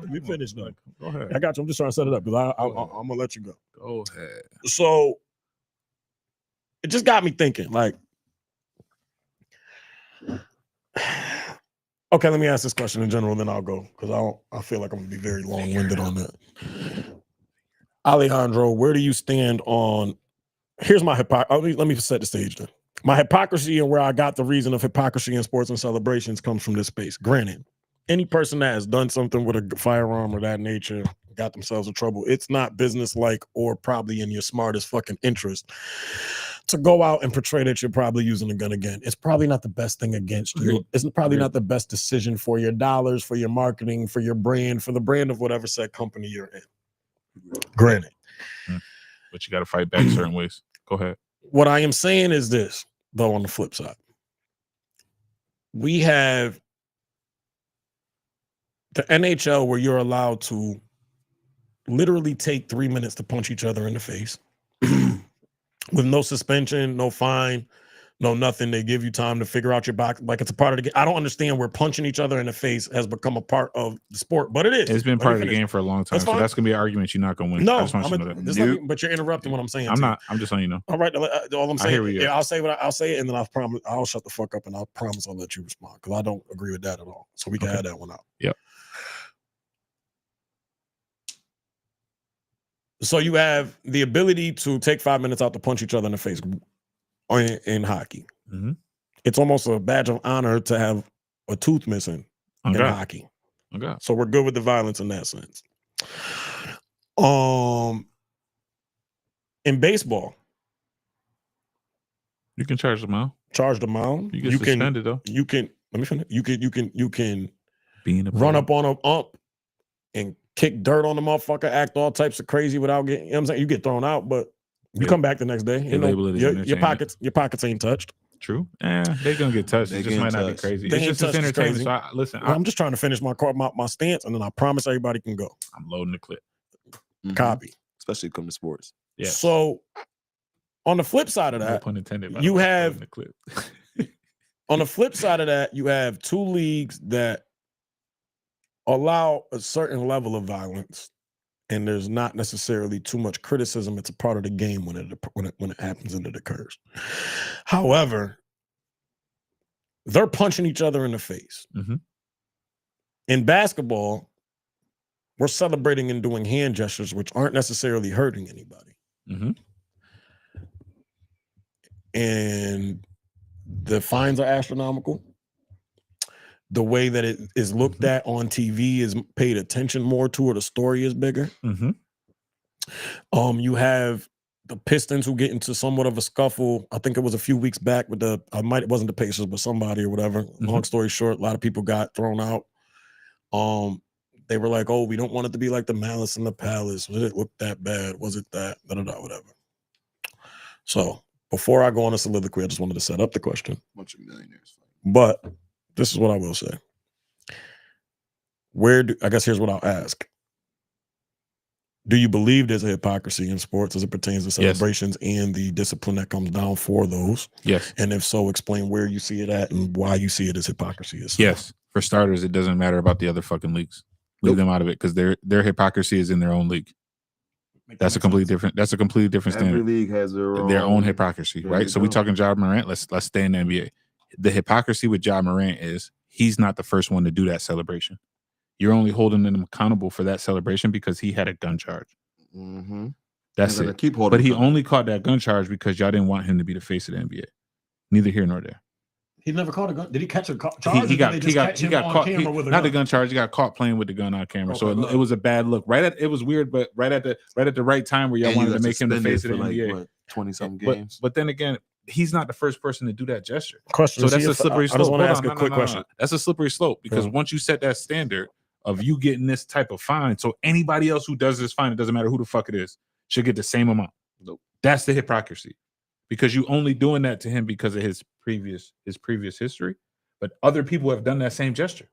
We finished though. Go ahead. I got you. I'm just trying to set it up because I'm gonna let you go. Go ahead. So it just got me thinking, like, okay, let me ask this question in general, then I'll go because I feel like I'm gonna be very long-winded on that. Alejandro, where do you stand on? Here's my hypocrisy. Let me set the stage then. My hypocrisy and where I got the reason of hypocrisy in sports and celebrations comes from this space. Granted, any person that has done something with a firearm or that nature got themselves in trouble. It's not business-like or probably in your smartest fucking interest to go out and portray that you're probably using a gun again. It's probably not the best thing against you. It's probably not the best decision for your dollars, for your marketing, for your brand, for the brand of whatever said company you're in. Granted. But you got to fight back certain ways. Go ahead. What I am saying is this, though, on the flip side. We have the NHL where you're allowed to literally take 3 minutes to punch each other in the face with no suspension, no fine, no nothing. They give you time to figure out your box. Like it's a part of the game. I don't understand where punching each other in the face has become a part of the sport, but it is. It's been part of the game for a long time. So that's going to be an argument you're not going to win. No, I just want you to know that. But you're interrupting what I'm saying. I'm not. I'm just letting you know. All right. All I'm saying, I'll say it, and then I'll shut the fuck up, and I'll promise I'll let you respond because I don't agree with that at all. So we can add that one out. Yep. So you have the ability to take 5 minutes out to punch each other in the face in hockey. Mm-hmm. It's almost a badge of honor to have a tooth missing in hockey. Okay. So we're good with the violence in that sense. In baseball, you can charge them out. Charge them out. You get suspended though. You can. Let me finish. You can run up on a ump and kick dirt on the motherfucker, act all types of crazy without getting. You know what I'm saying? You get thrown out, but you come back the next day. You know, your pockets ain't touched. True. They're gonna get touched. It just might not be crazy. It's just entertainment. Crazy. So I'm just trying to finish my stance, and then I promise everybody can go. I'm loading the clip. Mm-hmm. Copy. Especially come to sports. Yeah. So on the flip side of that, no pun intended, you have the clip. On the flip side of that, you have two leagues that allow a certain level of violence, and there's not necessarily too much criticism. It's a part of the game when it happens and it occurs. However, they're punching each other in the face. Mm-hmm. In basketball, we're celebrating and doing hand gestures, which aren't necessarily hurting anybody. Mm-hmm. And the fines are astronomical. The way that it is looked at on TV is paid attention more to, or the story is bigger. Mm-hmm. You have the Pistons who get into somewhat of a scuffle. I think it was a few weeks back with it wasn't the Pacers, but somebody or whatever. Mm-hmm. Long story short, a lot of people got thrown out. They were like, "Oh, we don't want it to be like the Malice in the Palace. Did it look that bad? Was it that? Whatever." So before I go on a soliloquy, I just wanted to set up the question. Bunch of millionaires. But this is what I will say. I guess here's what I'll ask. Do you believe there's a hypocrisy in sports as it pertains to celebrations and the discipline that comes down for those? Yes. And if so, explain where you see it at and why you see it as hypocrisy. Yes. For starters, it doesn't matter about the other fucking leagues. Leave them out of it because their hypocrisy is in their own league. That's a completely different. That's a completely different standard. Every league has their own hypocrisy, right? So we talking Ja Morant. Let's stay in the NBA. The hypocrisy with Ja Morant is he's not the first one to do that celebration. You're only holding him accountable for that celebration because he had a gun charge. Mm-hmm. That's it. But he only caught that gun charge because y'all didn't want him to be the face of the NBA. Neither here nor there. He never caught a gun. Did he catch a charge? He got caught. Not the gun charge. He got caught playing with the gun on camera. So it was a bad look. It was weird, but right at the right time where y'all wanted to make him the face of the NBA. 20-something games. But then again, he's not the first person to do that gesture. Question. So that's a slippery slope. I just want to ask a quick question. That's a slippery slope because once you set that standard of you getting this type of fine, so anybody else who does this fine, it doesn't matter who the fuck it is, should get the same amount. That's the hypocrisy. Because you only doing that to him because of his previous history. But other people have done that same gesture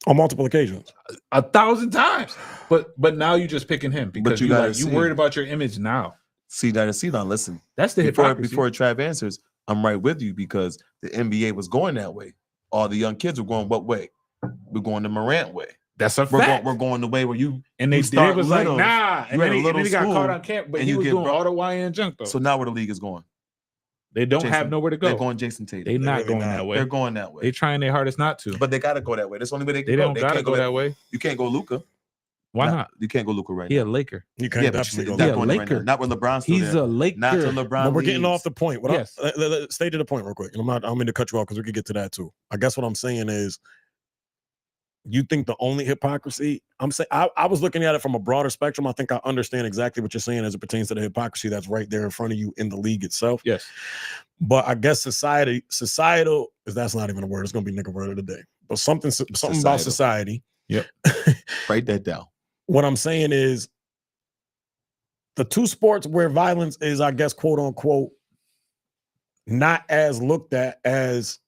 on multiple occasions, 1,000 times. But now you're just picking him because you worried about your image now. See, listen. That's the hypocrisy. Before Trav answers, I'm right with you because the NBA was going that way. All the young kids were going what way? We're going the Morant way. That's a fact. We're going the way where you and they start was little, like nah, and then he got caught on camp, but he was doing all the YN junk though. So now where the league is going. They don't have nowhere to go. They're going Jason Tatum. They're not going that way. They're going that way. They're trying their hardest not to. But they got to go that way. That's the only way they can go. They don't got to go that way. You can't go Luka. Why not? You can't go Luka right now. He a Laker. You can't definitely go. He a Laker. Right not when LeBron's still He's there. A Laker. Not till LeBron But we're getting off the point. Yes. Stay to the point real quick. And I'm going to cut you off because we could get to that too. I guess what I'm saying is you think the only hypocrisy, I'm saying I was looking at it from a broader spectrum. I think I understand exactly what you're saying as it pertains to the hypocrisy that's right there in front of you in the league itself. Yes. But I guess societal, because that's not even a word. It's going to be nigga word of the day. But something about society. Yep. Write that down. What I'm saying is the two sports where violence is, I guess, quote unquote, not as looked at as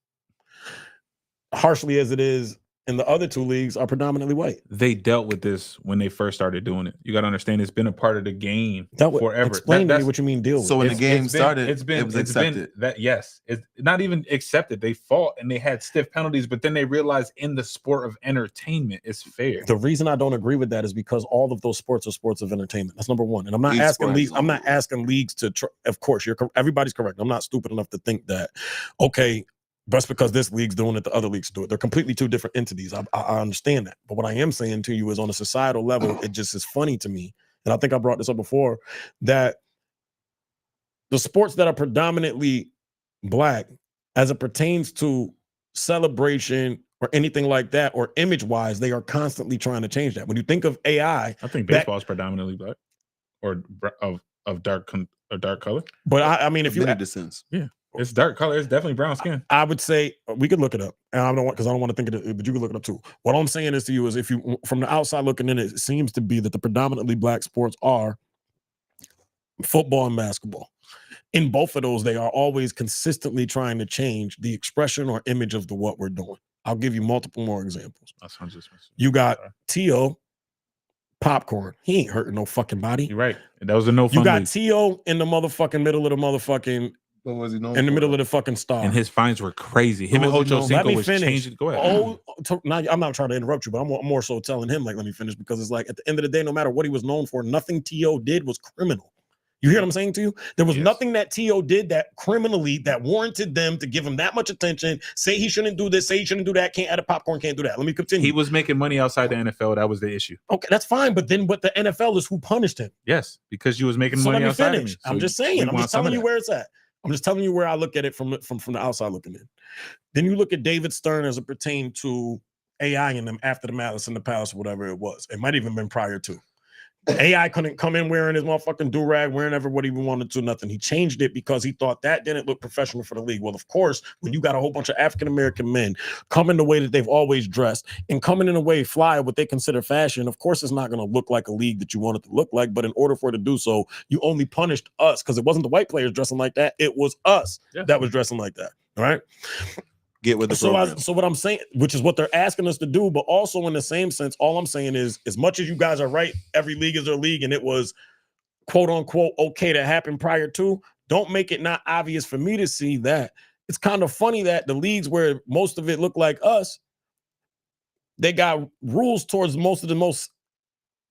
harshly as it is in the other two leagues are predominantly white. They dealt with this when they first started doing it. You got to understand it's been a part of the game forever. Explain to me what you mean deal with. So when the game started, it was accepted. It's not even accepted. They fought and they had stiff penalties, but then they realized in the sport of entertainment, it's fair. The reason I don't agree with that is because all of those sports are sports of entertainment. That's number one. And I'm not asking leagues. I'm not asking leagues to. Of course, everybody's correct. I'm not stupid enough to think that. Okay. Just because this league's doing it, the other leagues do it. They're completely two different entities. I understand that. But what I am saying to you is on a societal level, it just is funny to me. And I think I brought this up before, that the sports that are predominantly black, as it pertains to celebration or anything like that, or image-wise, they are constantly trying to change that. When you think of AI, I think baseball is predominantly black or of dark color. But I mean, if you had the sense, yeah. It's dark color. It's definitely brown skin. I would say we could look it up, and I don't want to think of it, but you can look it up too. What I'm saying is to you is, if you from the outside looking in, it seems to be that the predominantly black sports are football and basketball. In both of those, they are always consistently trying to change the expression or image of what we're doing. I'll give you multiple more examples. You got T.O. Popcorn. He ain't hurting no fucking body. You're right. That was a no fun. You got T.O. in the motherfucking middle of the motherfucking. What was he known in the middle of the fucking star? And his fines were crazy. Him and Ocho Cinco was changing. Go ahead. Now, I'm not trying to interrupt you, but I'm more so telling him, like, let me finish, because it's like at the end of the day, no matter what he was known for, nothing T.O. did was criminal. You hear what I'm saying to you? There was nothing that T.O. did that criminally that warranted them to give him that much attention, say he shouldn't do this, say he shouldn't do that, can't add a popcorn, can't do that. Let me continue. He was making money outside the NFL. That was the issue. Okay, that's fine. But then the NFL is who punished him. Yes, because you was making money outside of me. So I'm just saying. I'm just telling you where it's at. I'm just telling you where I look at it from the outside looking in. Then you look at David Stern as it pertained to AI and them after the Malice in the Palace, or whatever it was. It might even been prior to. AI couldn't come in wearing his motherfucking do-rag, wearing what he wanted to, nothing. He changed it because he thought that didn't look professional for the league. Well, of course, when you got a whole bunch of African-American men coming the way that they've always dressed and coming in a way fly what they consider fashion, of course it's not going to look like a league that you want it to look like. But in order for it to do so, you only punished us, because it wasn't the white players dressing like that. It was us that was dressing like that. All right? get with the program. So what I'm saying, which is what they're asking us to do, but also in the same sense, all I'm saying is, as much as you guys are right, every league is their league, and it was quote unquote okay to happen prior to, don't make it not obvious for me to see that it's kind of funny that the leagues where most of it look like us, they got rules towards most of the most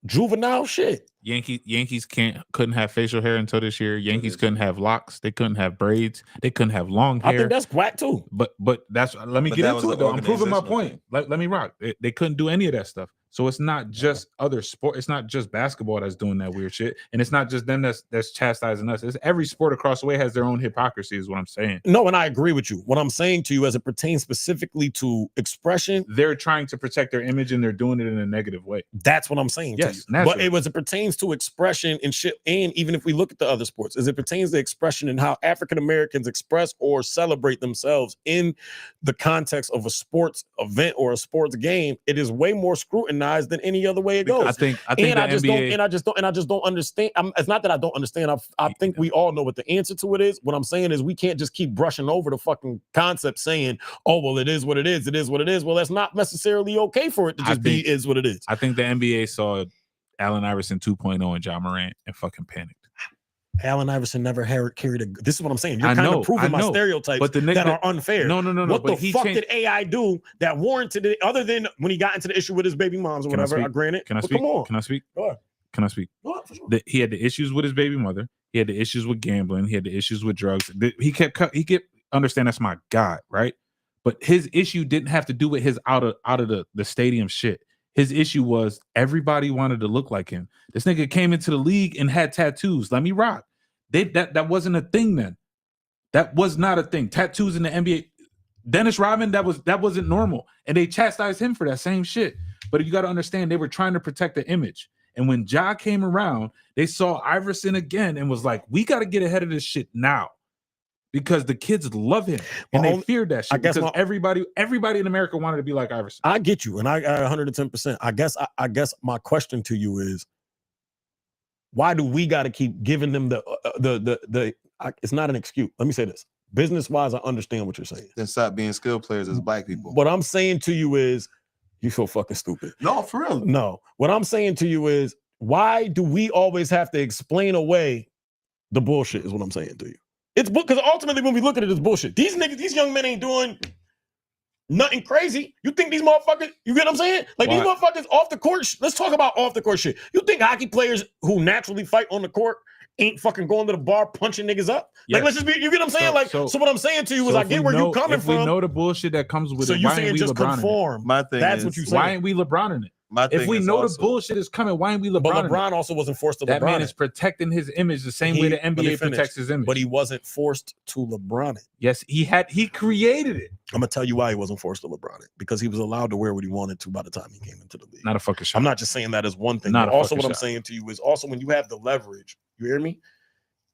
juvenile shit. Yankees couldn't have facial hair until this year. Yankees couldn't have locks. They couldn't have braids. They couldn't have long hair. I think that's whack too. But that's let me get into it though. I'm proving my point. Let me rock. They couldn't do any of that stuff. So it's not just other sport. It's not just basketball that's doing that weird shit, and it's not just them that's chastising us. It's every sport across the way has their own hypocrisy. Is what I'm saying. No, and I agree with you. What I'm saying to you, as it pertains specifically to expression, they're trying to protect their image, and they're doing it in a negative way. That's what I'm saying. Yes, to you. But as it pertains to expression and shit, and even if we look at the other sports, as it pertains to expression and how African Americans express or celebrate themselves in the context of a sports event or a sports game, it is way more scrutinized than any other way it goes. I think and I just don't understand. It's not that I don't understand. I think we all know what the answer to it is. What I'm saying is we can't just keep brushing over the fucking concept saying, oh, well, it is what it is. It is what it is. Well, that's not necessarily okay for it to just be is what it is. I think the NBA saw Allen Iverson 2.0 and Ja Morant and fucking panicked. Allen Iverson never carried a. This is what I'm saying. You're kind of proving my stereotypes that are unfair. No. What the fuck did AI do that warranted it, other than when he got into the issue with his baby moms or whatever? Granted. Can I speak? Come on. Can I speak? Go ahead. Can I speak? Go ahead, for sure. He had the issues with his baby mother. He had the issues with gambling. He had the issues with drugs. He kept understand that's my God, right? But his issue didn't have to do with his out of the stadium shit. His issue was everybody wanted to look like him. This nigga came into the league and had tattoos. Let me rock. That wasn't a thing then. That was not a thing. Tattoos in the NBA. Dennis Rodman, that wasn't normal. And they chastised him for that same shit. But you got to understand, they were trying to protect the image. And when Ja came around, they saw Iverson again and was like, we got to get ahead of this shit now. Because the kids love him and they feared that shit. Because everybody in America wanted to be like Iverson. I get you, and I 110%. I guess my question to you is, why do we got to keep giving them it's not an excuse. Let me say this. Business-wise, I understand what you're saying. Then stop being skilled players as black people. What I'm saying to you is, you're so fucking stupid. No, for real. No. What I'm saying to you is, why do we always have to explain away the bullshit is what I'm saying to you. It's because ultimately when we look at it, it's bullshit. These niggas, these young men ain't doing nothing crazy. You think these motherfuckers, you get what I'm saying? Like these motherfuckers off the court, let's talk about off the court shit. You think hockey players who naturally fight on the court ain't fucking going to the bar punching niggas up? Yes. Like, let's just be, you get what I'm saying? So what I'm saying to you is I get where you coming from. We know the bullshit that comes with so it. So you saying just conform. My thing That's is, what you saying. Why ain't we LeBroning it? If we know the bullshit is coming, why ain't we LeBron? But LeBron also wasn't forced to LeBron. That man is protecting his image the same way the NBA protects his image. But he wasn't forced to LeBron it. Yes, he created it. I'm gonna tell you why he wasn't forced to LeBron it. Because he was allowed to wear what he wanted to by the time he came into the league. Not a fucking shot. I'm not just saying that as one thing. But also what I'm saying to you is also when you have the leverage, you hear me?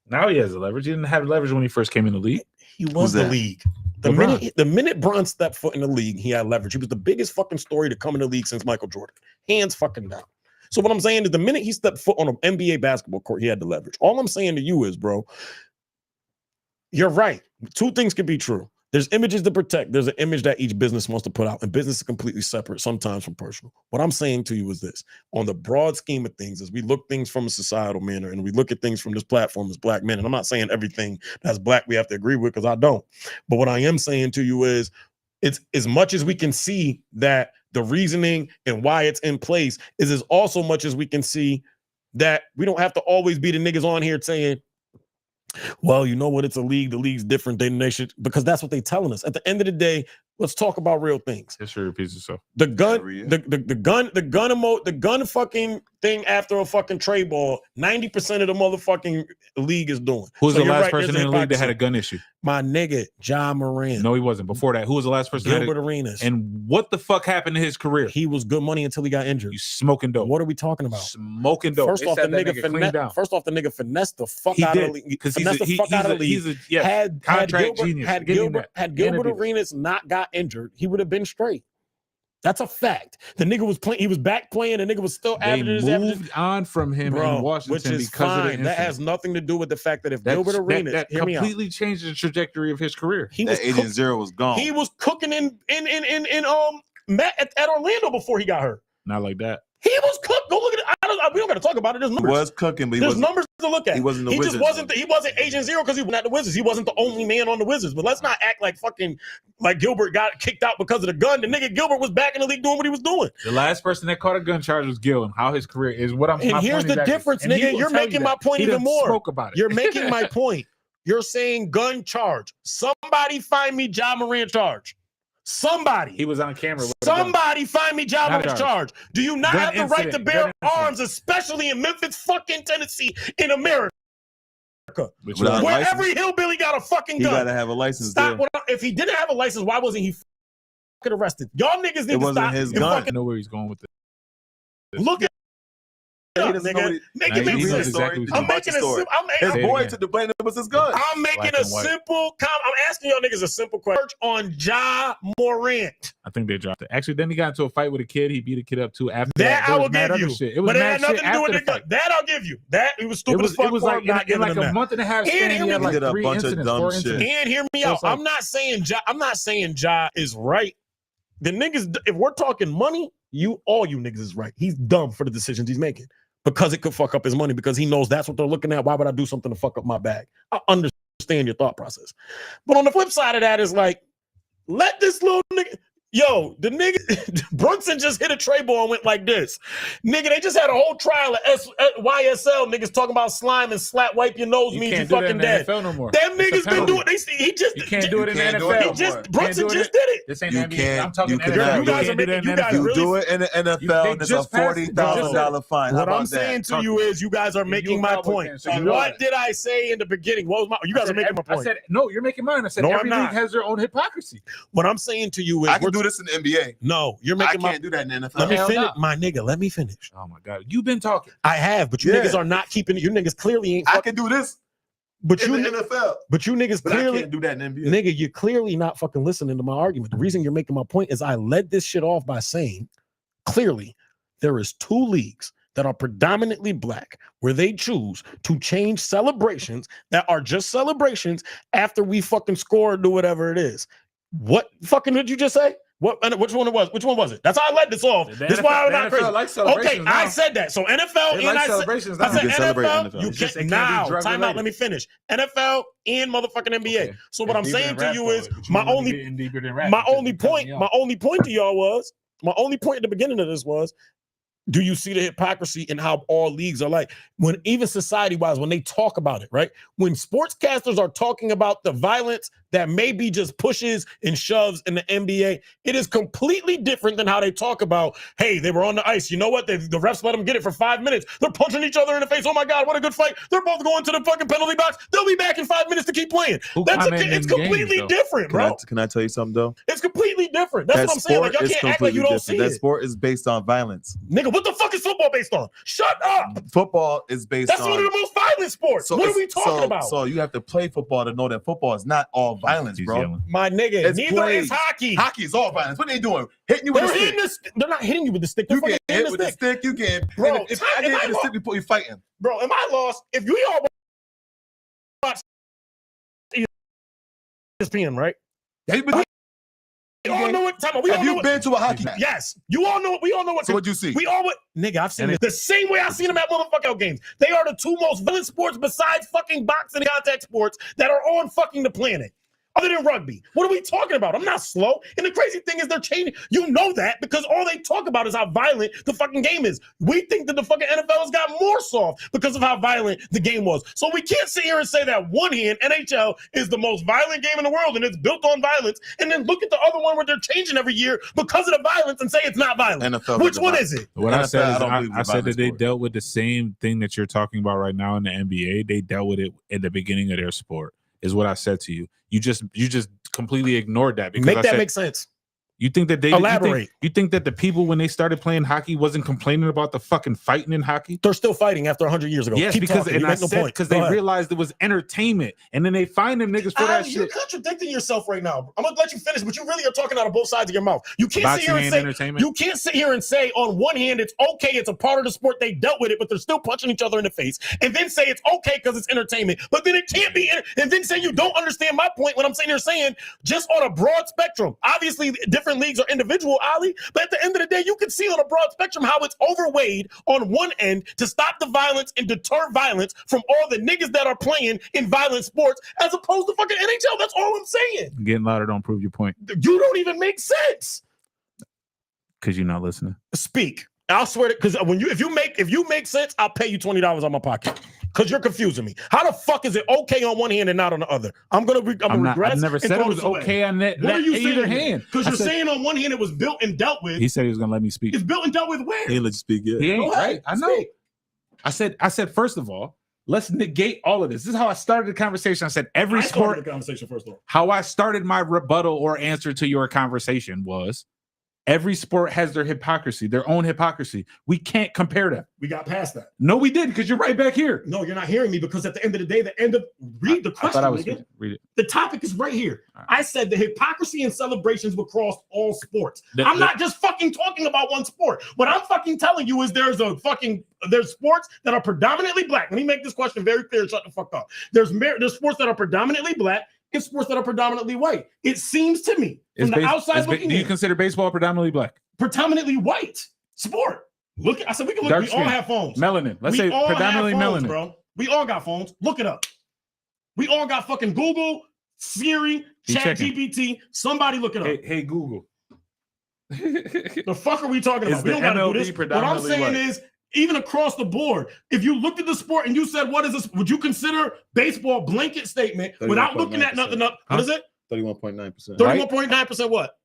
Now he has the leverage. He didn't have leverage when he first came in the league. He was the league. The minute Bron stepped foot in the league, he had leverage. He was the biggest fucking story to come in the league since Michael Jordan. Hands fucking down. So what I'm saying is the minute he stepped foot on an NBA basketball court, he had the leverage. All I'm saying to you is, bro, you're right. Two things could be true. There's images to protect. There's an image that each business wants to put out, and business is completely separate sometimes from personal. What I'm saying to you is this. On the broad scheme of things, as we look things from a societal manner and we look at things from this platform as black men, and I'm not saying everything that's black we have to agree with because I don't. But what I am saying to you is it's as much as we can see that the reasoning and why it's in place is as also much as we can see that we don't have to always be the niggas on here saying, well, you know what? It's a league. The league's different than they should, because that's what they're telling us. At the end of the day, let's talk about real things. History repeats itself. The gun fucking thing after a fucking trade ball, 90% of the motherfucking league is doing. Who's the last person in the league that had a gun issue? My nigga, Ja Morant. No, he wasn't. Before that, who was the last person? Gilbert Arenas. And what the fuck happened to his career? He was good money until he got injured. You smoking dope. What are we talking about? Smoking dope. First off, the nigga finessed the fuck out of the league. Because he's a contract genius. Had Gilbert Arenas not got injured, he would have been straight. That's a fact. The nigga was playing. He was back playing. The nigga was still averaging. They moved on from him in Washington, which is because fine. of the incident. That has nothing to do with the fact that if Gilbert Arenas that completely changed the trajectory of his career. Agent Zero was gone. He was cooking in at Orlando before he got hurt. Not like that. He was cooked. Go look at it. We don't got to talk about it. There's numbers. He was cooking, but there's numbers to look at. He wasn't the he Wizards. Just wasn't. He wasn't Agent Zero because he was not the Wizards. He wasn't the only man on the Wizards. But let's not act like Gilbert got kicked out because of the gun. The nigga Gilbert was back in the league doing what he was doing. The last person that caught a gun charge was Gil, and how his career is. What I'm. And here's the difference, nigga. You're making my point even more. Spoke about it. You're making my point. You're saying gun charge. Somebody find me Ja Morant charge. Somebody. He was on camera. Somebody find me Ja Morant charge. Do you not have the right to bear arms, especially in Memphis, fucking Tennessee, in America? Where every hillbilly got a fucking gun. He gotta have a license. Stop. If he didn't have a license, why wasn't he fucking arrested? Y'all niggas need to stop. His gun. I know where he's going with it. Look at he doesn't know exactly I'm making a simple. His boy took the blame. It was his gun. I'm making a simple comment. I'm asking y'all niggas a simple question on Ja Morant. I think they dropped it. Actually, then he got into a fight with a kid. He beat a kid up too. After that I will give you. Shit. It was but it had nothing to do with the gun. That I'll give you. That it was stupid as fuck. It was like in like a month and a half. And he did a bunch of dumb shit. And hear me out. I'm not saying Ja is right. The niggas. If we're talking money, all you niggas is right. He's dumb for the decisions he's making. Because it could fuck up his money, because he knows that's what they're looking at. Why would I do something to fuck up my bag? I understand your thought process. But on the flip side of that is like, let this little nigga, the nigga, Brunson just hit a tray ball and went like this. Nigga, they just had a whole trial of YSL niggas talking about slime and slap wipe your nose means you fucking dead. NFL no more. Them niggas been doing You can't do it in the NFL. Brunson just did it. This ain't you NBA. I'm talking NFL. You guys are making you do it in the NFL, and it's a $40,000 fine. What I'm saying to you is you guys are making my point. What did I say in the beginning? What was my? You guys are making my point. I said, no, you're making mine. I said, every league has their own hypocrisy. What I'm saying to you is I can do this in the NBA. No, you're making I can't do that in the NFL. Let me finish, my nigga. Let me finish. Oh my God, you've been talking. I have, but you niggas are not keeping it. You niggas clearly ain't. I can do this. But in the NFL. But you niggas clearly I can't do that in the NBA. Nigga, you're clearly not fucking listening to my argument. The reason you're making my point is I led this shit off by saying clearly there is 2 leagues that are predominantly black where they choose to change celebrations that are just celebrations after we fucking score or do whatever it is. What fucking did you just say? Which one it was? Which one was it? That's how I led this off. This is why I'm not crazy. Okay, now. I said that. So NFL and I said NFL. You can't now. Time out. Let me finish. NFL and motherfucking NBA. Okay. So what I'm saying to you is my only point to y'all was my only point at the beginning of this was. Do you see the hypocrisy in how all leagues are like? When even society-wise, when they talk about it, right? When sportscasters are talking about the violence that maybe just pushes and shoves in the NBA, it is completely different than how they talk about, hey, they were on the ice. You know what? The refs let them get it for 5 minutes. They're punching each other in the face. Oh my God, what a good fight. They're both going to the fucking penalty box. They'll be back in 5 minutes to keep playing. It's completely different, bro. Can I tell you something, though? It's completely different. That's what I'm saying. Like, y'all can't act like you don't see it. That sport is based on violence. Nigga, what the fuck is football based on? Shut up. Football is based on... That's one of the most violent sports. What are we talking about? So you have to play football to know that football is not all violence, bro. My nigga, neither is hockey. Hockey is all violence. What are they doing? Hitting you with a stick. They're not hitting you with the stick. You get hit with the stick. You get... Bro, if I get hit with the stick, you fighting. Bro, am I lost? If we all watch ESPN, right? You all know what time. Have you been to a hockey match? Yes. You all know. We all know what. So what you see? We all what? Nigga, I've seen it the same way I've seen them at motherfucking games. They are the 2 most violent sports besides fucking boxing and contact sports that are on fucking the planet. Other than rugby. What are we talking about? I'm not slow. And the crazy thing is they're changing. You know that because all they talk about is how violent the fucking game is. We think that the fucking NFL has got more soft because of how violent the game was. So we can't sit here and say that one hand, NHL is the most violent game in the world and it's built on violence. And then look at the other one where they're changing every year because of the violence and say it's not violent. NFL Which one is it? What I said is I said that they dealt with the same thing that you're talking about right now in the NBA. They dealt with it at the beginning of their sport. Is what I said to you. You just completely ignored that because make sense. You think that they elaborate? You think that the people when they started playing hockey wasn't complaining about the fucking fighting in hockey? They're still fighting after 100 years ago. Yes, Keep because talking. because they realized it was entertainment, and then they find them niggas for that You're shit. contradicting yourself right now. I'm gonna let you finish, but you really are talking out of both sides of your mouth. You can't sit here and say you can't sit here and say on one hand it's okay, it's a part of the sport, they dealt with it, but they're still punching each other in the face, and then say it's okay because it's entertainment, but then it can't be, and then say you don't understand my point when I'm sitting here saying just on a broad spectrum. Obviously, different leagues are individual, Ali, but at the end of the day, you can see on a broad spectrum how it's overweighed on one end to stop the violence and deter violence from all the niggas that are playing in violent sports as opposed to fucking NHL. That's all I'm saying. Getting louder don't prove your point. You don't even make sense. Because you're not listening. Speak. I'll swear to, because if you make sense, I'll pay you $20 out of my pocket. Because you're confusing me. How the fuck is it okay on one hand and not on the other? I'm gonna regress. I never said it was okay on that. What are you saying? Either hand. Because you're saying on one hand it was built and dealt with. He said he was gonna let me speak. It's built and dealt with where? He ain't let you speak yet. He ain't, right? I know. Speak. I said first of all, let's negate all of this. This is how I started the conversation. I said every sport. The conversation first of all. How I started my rebuttal or answer to your conversation was every sport has their hypocrisy, their own hypocrisy. We can't compare them. We got past that. No, we did, because you're right back here. No, you're not hearing me, because at the end of the day, read the question. Read it. The topic is right here. Right. I said the hypocrisy in celebrations across all sports. I'm not just fucking talking about one sport. What I'm fucking telling you is there's sports that are predominantly black. Let me make this question very clear. Shut the fuck up. There's sports that are predominantly black and sports that are predominantly white. It seems to me from the outside looking in. Do you consider baseball predominantly black? Predominantly white sport. Look, I said we can look. We all have phones. Melanin. Let's say predominantly melanin. Bro. We all got phones. Look it up. We all got fucking Google, Siri, ChatGPT. Somebody look it up. Hey Google. The fuck are we talking about? We don't gotta do this. What I'm saying is, even across the board, if you looked at the sport and you said, what is this? Would you consider baseball blanket statement without looking at nothing up? What is it? 31.9%. 31.9% what?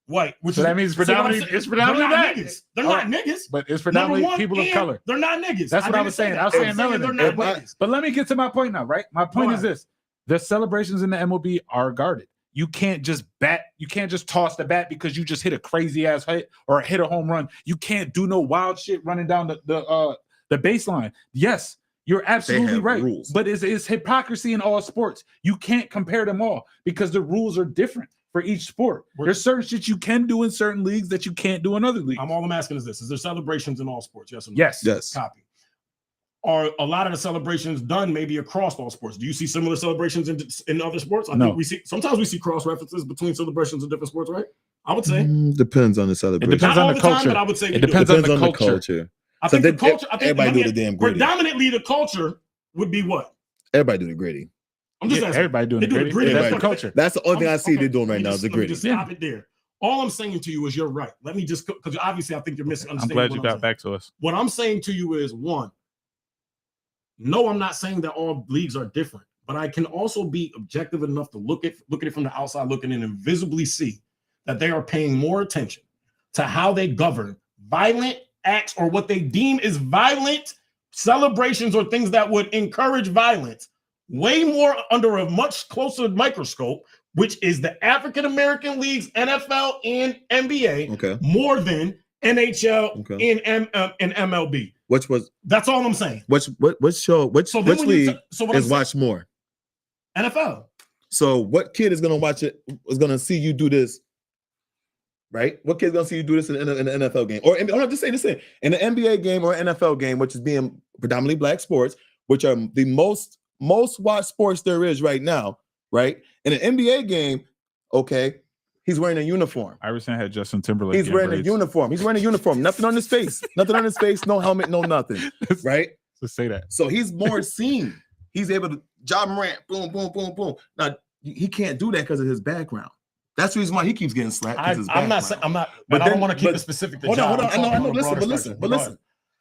White. Which so that means predominantly it's predominantly black. Niggas. They're not niggas. But it's predominantly people of color. They're not niggas. That's what I was saying. I was saying melanin. They're not niggas. But let me get to my point now, right? My point is this. The celebrations in the MLB are guarded. You can't just bat. You can't just toss the bat because you just hit a crazy ass hit or hit a home run. You can't do no wild shit running down the baseline. Yes, you're absolutely right. Rules. But it's hypocrisy in all sports. You can't compare them all because the rules are different for each sport. There's certain shit you can do in certain leagues that you can't do in other leagues. All I'm asking is this: is there celebrations in all sports? Yes or no? Yes. Copy. Are a lot of the celebrations done maybe across all sports? Do you see similar celebrations in other sports? I think sometimes we see cross references between celebrations in different sports, right? I would say depends on the celebration. It depends on the culture. But I would say it depends on the culture. I think the culture. Everybody do the damn gritty. Predominantly, the culture would be what? Everybody do the gritty. I'm just asking. Everybody doing the gritty. That's the culture. That's the only thing I see they're doing right now. Is the gritty. Just stop it there. All I'm saying to you is you're right. Let me just, because obviously I think you're misunderstanding. I'm glad you got back to us. What I'm saying to you is, one, no, I'm not saying that all leagues are different, but I can also be objective enough to look at it from the outside looking in and visibly see that they are paying more attention to how they govern violent acts or what they deem is violent celebrations or things that would encourage violence way more under a much closer microscope, which is the African-American leagues, NFL and NBA, more than NHL and MLB. That's all I'm saying. Which league is watched more? NFL. So what kid is gonna watch it? Is gonna see you do this, right? What kid's gonna see you do this in the NFL game? Or I'm not just saying this in the NBA game or NFL game, which is being predominantly black sports, which are the most watched sports there is right now, right? In an NBA game, he's wearing a uniform. Iverson had Justin Timberlake. He's wearing a uniform. Nothing on his face. No helmet, no nothing. Right? Just say that. So he's more seen. He's able to Ja Morant, boom, boom, boom, boom. Now he can't do that because of his background. That's the reason why he keeps getting slapped. I'm not saying but I don't want to keep it specific to Ja. Hold on. I know. Listen.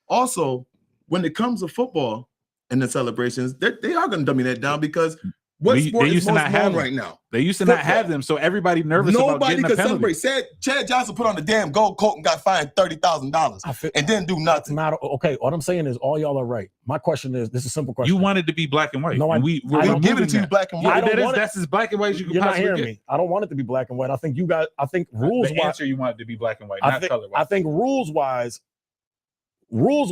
Also, when it comes to football and the celebrations, they are going to dummy that down because What They sport is used to most not have known them. right now? They used to not Football. have them, so everybody nervous about Nobody getting a could penalty. celebrate. Chad Johnson put on the damn gold coat and got fined $30,000 and didn't do nothing. Not okay. What I'm saying is, all y'all are right. My question is, this is a simple question. You wanted to be black and white. No, and I we're We're giving it to you that. black and Yeah, white. I don't want it. that's as black and white as you can You're not possibly hearing get. me. I don't want it to be black and white. I think you guys. I think rules The wise. answer you want it to be black and white, I not think. color I wise. think rules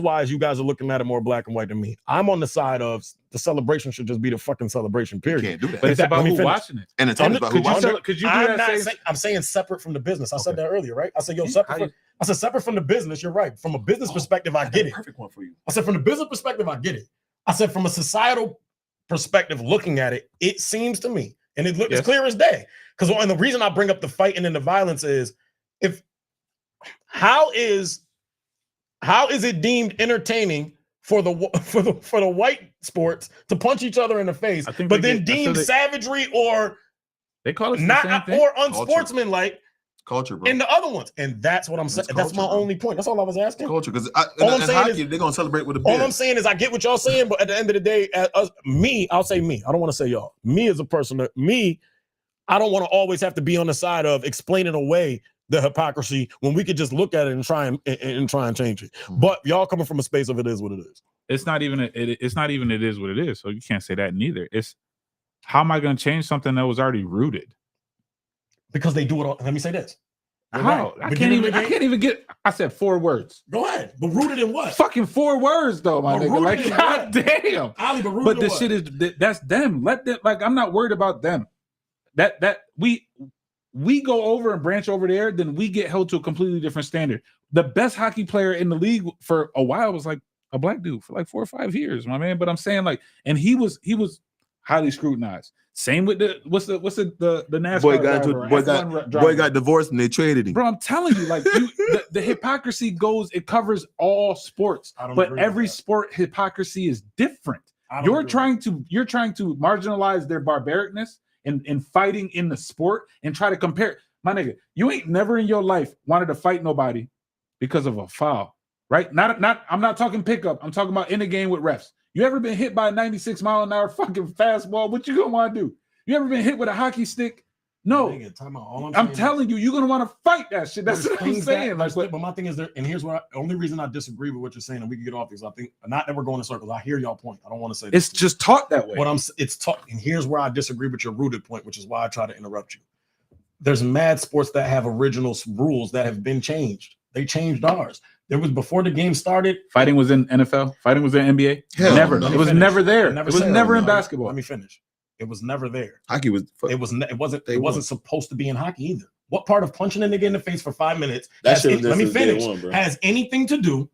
wise, you guys are looking at it more black and white than me. I'm on the side of the celebration should just be the fucking celebration. You Period. can't do that. But it's Let about me who finish. watching it. Entertainment's about who Could you, watches. could you do I'm that not same? saying, I'm saying separate from the business. I said Okay. that earlier, right? I said, yo, See, separate. how you- I said separate from the business. You're right. From a business perspective, I got get the it. perfect one for you. I said from the business perspective, I get it. I said from a societal perspective, looking at it, it seems to me, and it looks Yes. clear as day. Because and the reason I bring up the fighting and the violence is, how is it deemed entertaining for the white sports to punch each other in the face, I think but they then get- I feel deemed they- savagery or They call it the not same thing. or unsportsmanlike Culture, bro. in the other ones? And that's what I'm saying. That's That's my culture, bro. only point. That's all I was asking. Culture, because All I'm in saying hockey, is- they're gonna celebrate with a All beer. I'm saying is I get what y'all saying, but at the end of the day, I'll say me. I don't want to say y'all. Me as a person, I don't want to always have to be on the side of explaining away the hypocrisy when we could just look at it and try and change it. Mhm. But y'all coming from a space of it is what it is. It's not even. It's not even. It is what it is. So you can't say that neither. It's how am I going to change something that was already rooted? Because they do it all. Let me say this. You're How? right. I Beginning can't of the even. I game- can't even get. I said 4 words. Go ahead. But rooted in what? Fucking 4 words though, my But nigga. rooted Like, in god damn. Ali, but rooted But in the what? shit is that's them. Let them. Like, I'm not worried about them. That we go over and branch over there, then we get held to a completely different standard. The best hockey player in the league for a while was like a black dude for like 4 or 5 years, my man. But I'm saying, like, and he was highly scrutinized. Same with the NASCAR Boy got divorced and they traded him. Bro, I'm telling you, like, the hypocrisy goes, it covers all sports, I don't but agree with every that. sport hypocrisy is different. I don't You're agree trying to marginalize their barbaricness and fighting in the sport and try to compare. My nigga, you ain't never in your life wanted to fight nobody because of a foul, right? I'm not talking pickup. I'm talking about in the game with refs. You ever been hit by a 96-mile-an-hour fucking fastball? What you gonna want to do? You ever been hit with a hockey stick? No. Nigga, time out. All I'm saying telling you, you're gonna want to fight that shit. That's there's what I'm things saying. that- Like, but my thing is there, and here's where only reason I disagree with what you're saying, and we can get off this. I think not that we're going in circles. I hear y'all point. I don't want to say it's this. just taught that way. What it's taught, and here's where I disagree with your rooted point, which is why I try to interrupt you. There's mad sports that have original rules that have been changed. They changed ours. There was before the game started. Fighting was in NFL. Fighting was in NBA. Hell Never. no. It was Finish. never there. I never It was said never that. in Let me- basketball. Let me finish. It was never there. Hockey was. It wasn't. They It wasn't won. supposed to be in hockey either. What part of punching a nigga in the face for 5 minutes? That has shit any- was let me just day finish. one, bro. Has anything to do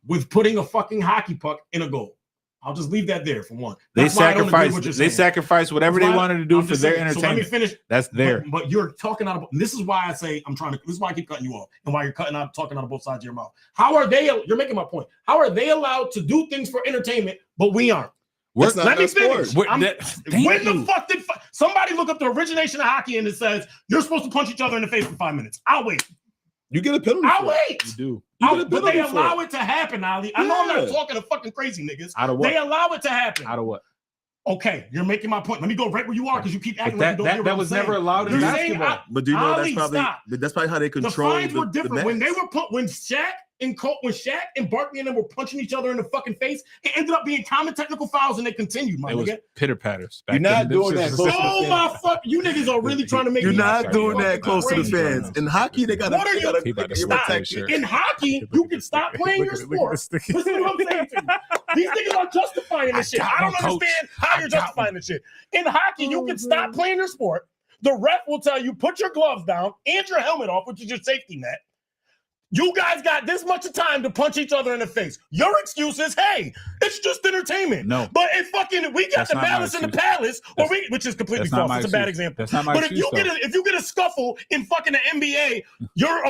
with putting a fucking hockey puck in a goal? I'll just leave that there for one. They That's why I don't agree with sacrificed. what you're They saying. sacrificed whatever That's they why- wanted to do I'm for just their saying. So let me entertainment. finish. That's there. But you're talking out of. This is why I say I'm trying to. This is why I keep cutting you off, and why you're talking out of both sides of your mouth. How are they? You're making my point. How are they allowed to do things for entertainment, but we aren't? That's not Let me that sport. finish. Thank When you. the fuck did somebody look up the origination of hockey and it says you're supposed to punch each other in the face for 5 minutes? I'll wait. You get a penalty. I'll for it. wait. You do. You get a But they penalty for allow it. it to happen, Ali. I know I'm not Yeah. talking to fucking crazy niggas. Out of what? They allow it to happen. Out of what? Okay, you're making my point. Let me go right where you are because you keep But acting like you don't hear that what I'm was saying. never allowed in You're saying basketball. But do you know Ali, stop. that's probably how they The control fines were the different when they mass. were when Shaq and Barkley and them were punching each other in the fucking face. It ended up being common technical fouls and they continued, my It was nigga. pitter patters. You're not doing that close to the Oh fans. my fuck! You niggas are really trying to make You're me not fucking doing that fucking close to the crazy. fans. In hockey, they gotta. What are they you- gotta- He about to they Stop. protect you. In hockey, you can stop playing your sport. Listen to what I'm saying to you. These niggas are justifying this shit. got I don't one, coach. understand how you're I got justifying this shit. In hockey, you can stop playing your sport. The ref will tell you, put your gloves down and your helmet off, which is your safety net. You guys got this much of time to punch each other in the face. Your excuse is, hey, it's just entertainment. No. But it fucking, we got That's the not my malice in the excuse. palace, which is completely That's not false. my It's a bad excuse. example. That's not my But if excuse, you get a scuffle in fucking the NBA, you're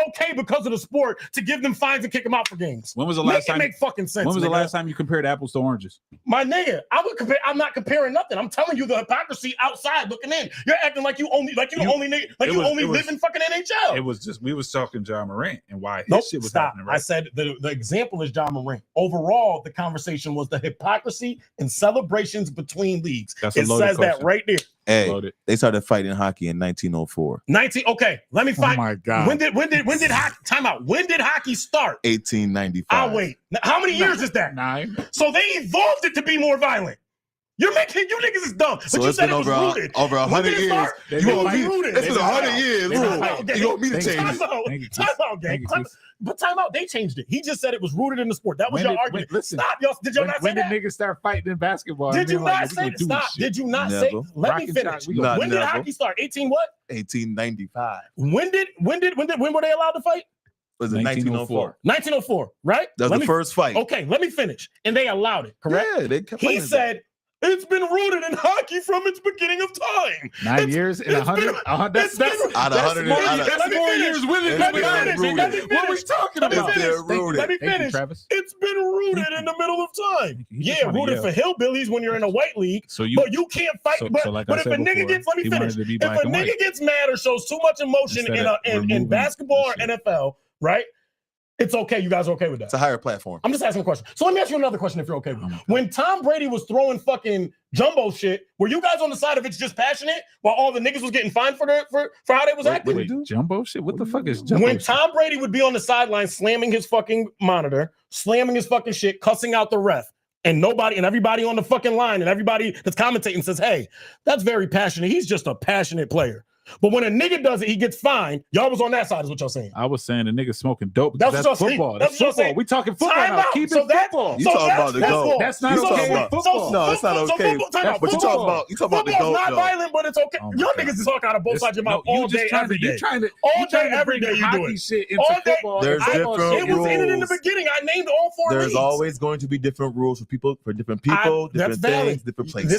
okay because of the sport to give them fines and kick them out for games. When was the last time? Make fucking sense. When was the nigga. last time you compared apples to oranges? My nigga, I'm not comparing nothing. I'm telling you the hypocrisy outside looking in. You're acting like you only It was- live in fucking NHL. It was just we was talking John Morant. and why his Nope, shit was stop. happening, right? I said the example is John Morant. Overall, the conversation was the hypocrisy and celebrations between leagues. That's a It loaded says that question. right there. Hey, Loaded. they started fighting hockey in 1904. 19. Okay, let me Oh find. my god. When did hockey? Time out. When did hockey start? 1895. I'll wait. Now, how many years is that? 9? So they evolved it to be more violent. You're making you niggas is dumb. But So you it's said been it was over rooted. over When 100 did it years. start? They You been gonna be fighting. it's been They 100 been years. fighting. Rule. They been fighting. You want me to change Time it? out. Thank you, Time out, gang. Thank you, Time- Keith. But time out. They changed it. He just said it was rooted in the sport. That was your argument. Listen, Stop, y'all. Did y'all not say when did that? niggas start fighting in basketball? Did and you being like, not we say gonna that? do Stop. this shit? Did you not Never. say? Let Rock me and finish. shot, we gonna- When did Never. hockey start? 18 what? 1895. When were they allowed to fight? Was it 1904? 1904, right? That was Let the me- first fight. Okay, let me finish. And they allowed it, correct? Yeah, they kept He fighting. said it's been rooted in hockey from its beginning of time. 9 years and it's 100. been- That's it's been- Out of that's 100 more, out of- that's Let me more finish. years with it. Let me than finish. we Let me got. What are we finish. talking Let me about? It's finish. been rooted. Let me Thank you, finish. Travis. It's been rooted in the middle of time. You just Yeah, wanna rooted yell. for hillbillies when you're in a white league. So you, But you can't fight. so, but so like but I if a said nigga before, gets, let me he finish. wanted to be If black a and nigga white. gets mad or shows too much emotion Instead in of in removing basketball or the shit. NFL, right? It's okay. You guys are okay with that? It's a higher platform. I'm just asking a question. So let me ask you another question if you're okay with Oh it. my God. When Tom Brady was throwing fucking jumbo shit, were you guys on the side of it's just passionate while all the niggas was getting fined for how they was acting? Wait, jumbo shit? What the fuck is jumbo When shit? Tom Brady would be on the sideline slamming his fucking monitor, slamming his fucking shit, cussing out the ref, and everybody on the fucking line and everybody that's commentating says, hey, that's very passionate. He's just a passionate player. But when a nigga does it, he gets fined. Y'all was on that side, is what y'all saying. I was saying the nigga smoking dope That's because what that's y'all saying. football. That's That's what y'all football. saying. We talking football Time now. out. Keep So it that- football. You talking that's about the football. GOAT. That's not You talking okay. about- Football. No, it's not So okay. football, time out. But you Football. talking about the Football's GOAT, not though. violent, but it's okay. Oh my Y'all God. niggas is talking out of both This- sides of your no, mouth you all just day, trying every to, day. you trying to, All you trying day, to every bring day you do hockey it. shit into All day. football. There's and different football shit It was in it in the rules. beginning. I named all four There's leagues. always going to be different rules for different people, That's different valid. things, different places.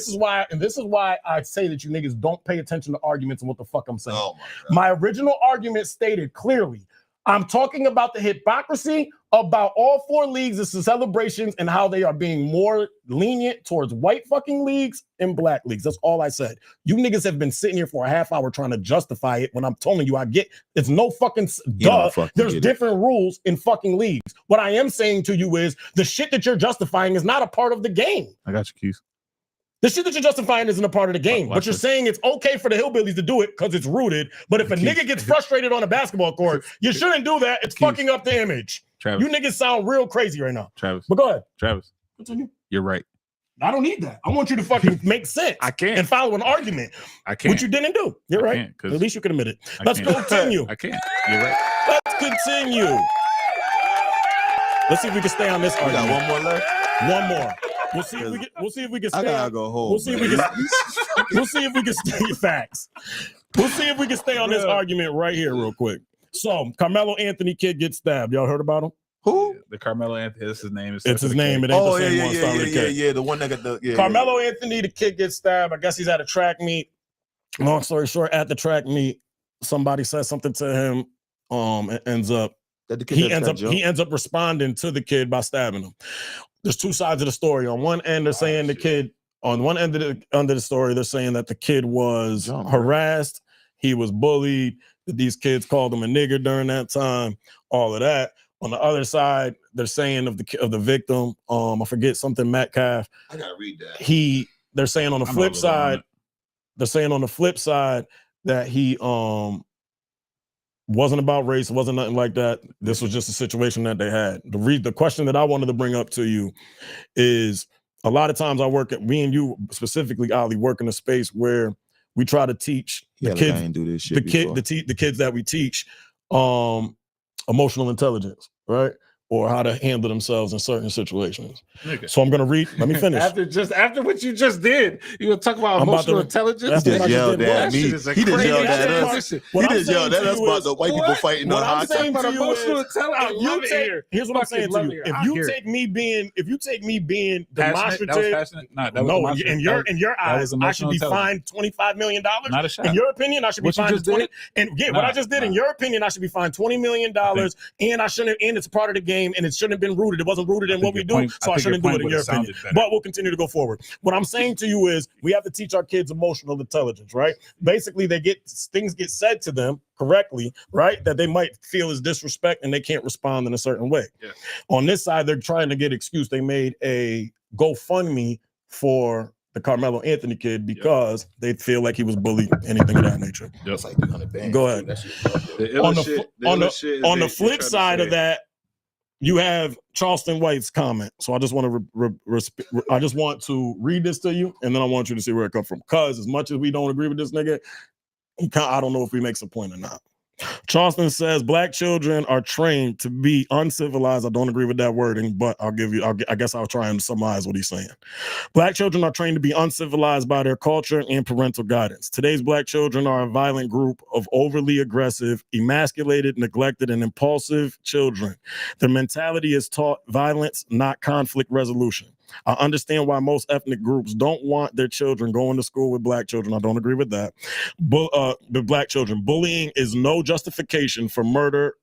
This is why I say that you niggas don't pay attention to arguments and what the fuck I'm saying. Oh my God. My original argument stated clearly, I'm talking about the hypocrisy about all four leagues' celebrations and how they are being more lenient towards white fucking leagues and black leagues. That's all I said. You niggas have been sitting here for a half hour trying to justify it when I'm telling you I get it's no fucking duh. fucking There's get it. different rules in fucking leagues. What I am saying to you is the shit that you're justifying is not a part of the game. I got you, Keith. The shit that you're justifying isn't a part of the game, Watch but you're this. saying it's okay for the hillbillies to do it because it's rooted. But if a Keith. nigga gets frustrated on a basketball court, you shouldn't do that. It's Keith. fucking up the image. Travis. You niggas sound real crazy right now. Travis. But go ahead. Travis. Continue. You're right. I don't need that. I want you to fucking make sense I can't. and follow an argument, I can't. which you didn't do. You're I right. can't, 'cause At least you can admit it. I Let's can't. continue. I can't. You're right. Let's continue. Let's see if we can stay on this We got argument. one more left. One more. We'll see if we can I stay gotta on. go home. We'll see if man. we can. We'll see if we can stay facts. We'll see if we can stay on this argument right here, real quick. So, Carmelo Anthony kid gets stabbed. Y'all heard about him? Who? The Carmelo Anthony. That's his name. It's his name. It ain't Oh the yeah, same yeah, one. yeah, Start yeah, with a yeah, K. yeah. The one that got the yeah. Carmelo Anthony, the kid gets stabbed. I guess he's at a track meet. Long story short, at the track meet, somebody says something to him. It ends up he ends up responding to the kid by stabbing him. There's two sides of the story. On one end, they're saying the kid. On one end of the story, they're saying that the kid was harassed. He was bullied. That these kids called him a nigger during that time. All of that. On the other side, they're saying of the victim. I forget something. Metcalf. I gotta read that. They're saying on the flip side. They're saying on the flip side that he wasn't about race, wasn't nothing like that. This was just a situation that they had. The question that I wanted to bring up to you is a lot of times me and you specifically, Ali, work in a space where we try to teach the kids, the kids that we teach emotional intelligence, right? Or how to handle themselves in certain situations. Nigga. So I'm gonna read. Let me finish. after what you just did, you gonna talk about emotional intelligence? He just yelled at me. He just yelled at us. He just yelled at us about the white people fighting on I'm hockey. saying to you emotional is, intelligence. here's what I'm saying to you. If you take me being demonstrative, no, in your eyes, I should be fined $25 million. Not a shot. In your opinion, I should be fined 20. And yeah, what I just did, in your opinion, I should be fined $20 million, and I shouldn't. And it's part of the game. game, and it shouldn't have been rooted. It wasn't rooted in what we do, so I shouldn't do it in your opinion. But we'll continue to go forward. What I'm saying to you is we have to teach our kids emotional intelligence, right? Basically, things get said to them correctly, right? That they might feel is disrespect and they can't respond in a certain way. Yeah. On this side, they're trying to get excuse. They made a GoFundMe for the Carmelo Anthony kid because they feel like he was bullied, anything of that nature. That's like 300 bands. Go ahead. On the flip side of that, you have Charleston White's comment. So I just want to read this to you, and then I want you to see where it comes from. Because as much as we don't agree with this nigga, I don't know if he makes a point or not. Charleston says black children are trained to be uncivilized. I don't agree with that wording, but I guess I'll try and summarize what he's saying. Black children are trained to be uncivilized by their culture and parental guidance. Today's black children are a violent group of overly aggressive, emasculated, neglected, and impulsive children. Their mentality is taught violence, not conflict resolution. I understand why most ethnic groups don't want their children going to school with black children. I don't agree with that. The black children. Bullying is no justification for murder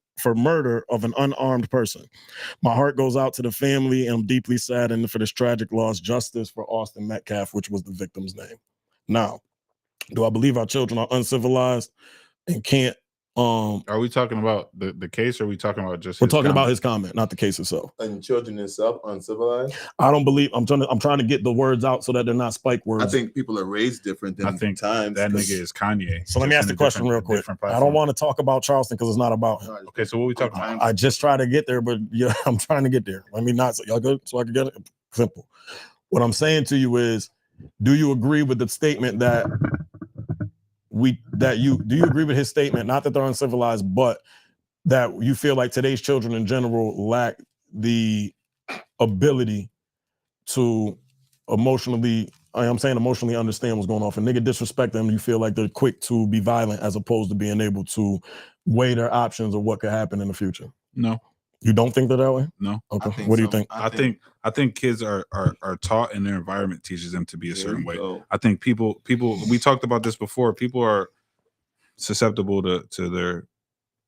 of an unarmed person. My heart goes out to the family, and I'm deeply saddened for this tragic loss. Justice for Austin Metcalf, which was the victim's name. Now, do I believe our children are uncivilized and can't? Are we talking about the case, or are we talking about just? We're talking about his comment, not the case itself. And children itself uncivilized. I don't believe. I'm trying to get the words out so that they're not spike words. I think people are raised different than I think times. that nigga is Kanye. So let me ask the question real quick. I don't want to talk about Charleston because it's not about him. Okay, so what are we talking about? I just try to get there, but yeah, I'm trying to get there. Let me not. Y'all good? So I can get it simple. What I'm saying to you is, do you agree with the statement that? Do you agree with his statement? Not that they're uncivilized, but that you feel like today's children in general lack the ability to emotionally understand what's going on. If a nigga disrespect them, you feel like they're quick to be violent as opposed to being able to weigh their options of what could happen in the future. No. You don't think they're that way? No. Okay. What do you think? I think kids are taught, and their environment teaches them to be a certain way. I think people we talked about this before. People are susceptible to their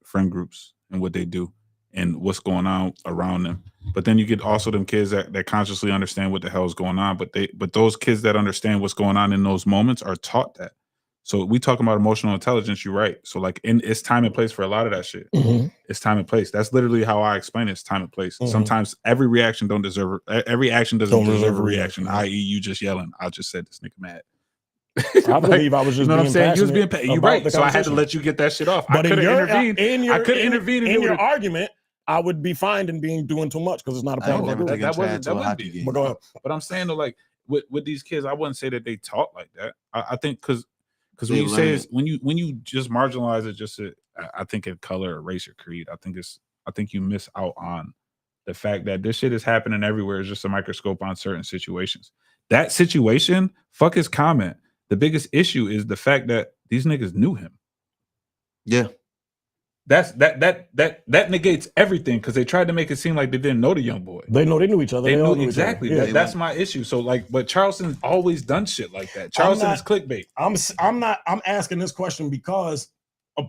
friend groups and what they do and what's going on around them. But then you get also them kids that consciously understand what the hell is going on. But those kids that understand what's going on in those moments are taught that. So we talking about emotional intelligence, you're right. So like it's time and place for a lot of that shit. Mm-hmm. It's time and place. That's literally how I explain it. It's time and place. Mm-hmm. Sometimes every action doesn't deserve a reaction, i.e. you just yelling, I just said this nigga mad. I believe I was just, you know what I'm saying? You was being you're right. So I had to let you get that shit off. But I could have intervened. I could intervene in your argument. I would be fine in doing too much because it's not a part of the group. That wouldn't be. But go ahead. But I'm saying though, like with these kids, I wouldn't say that they taught like that. I think because when you say when you just marginalize it, just I think in color or race or creed, I think you miss out on the fact that this shit is happening everywhere. It's just a microscope on certain situations. That situation, fuck his comment. The biggest issue is the fact that these niggas knew him. Yeah. That negates everything because they tried to make it seem like they didn't know the young boy. They knew each other. They knew exactly. Yeah, that's my issue. So like, but Charleston's always done shit like that. Charleston is clickbait. I'm asking this question because I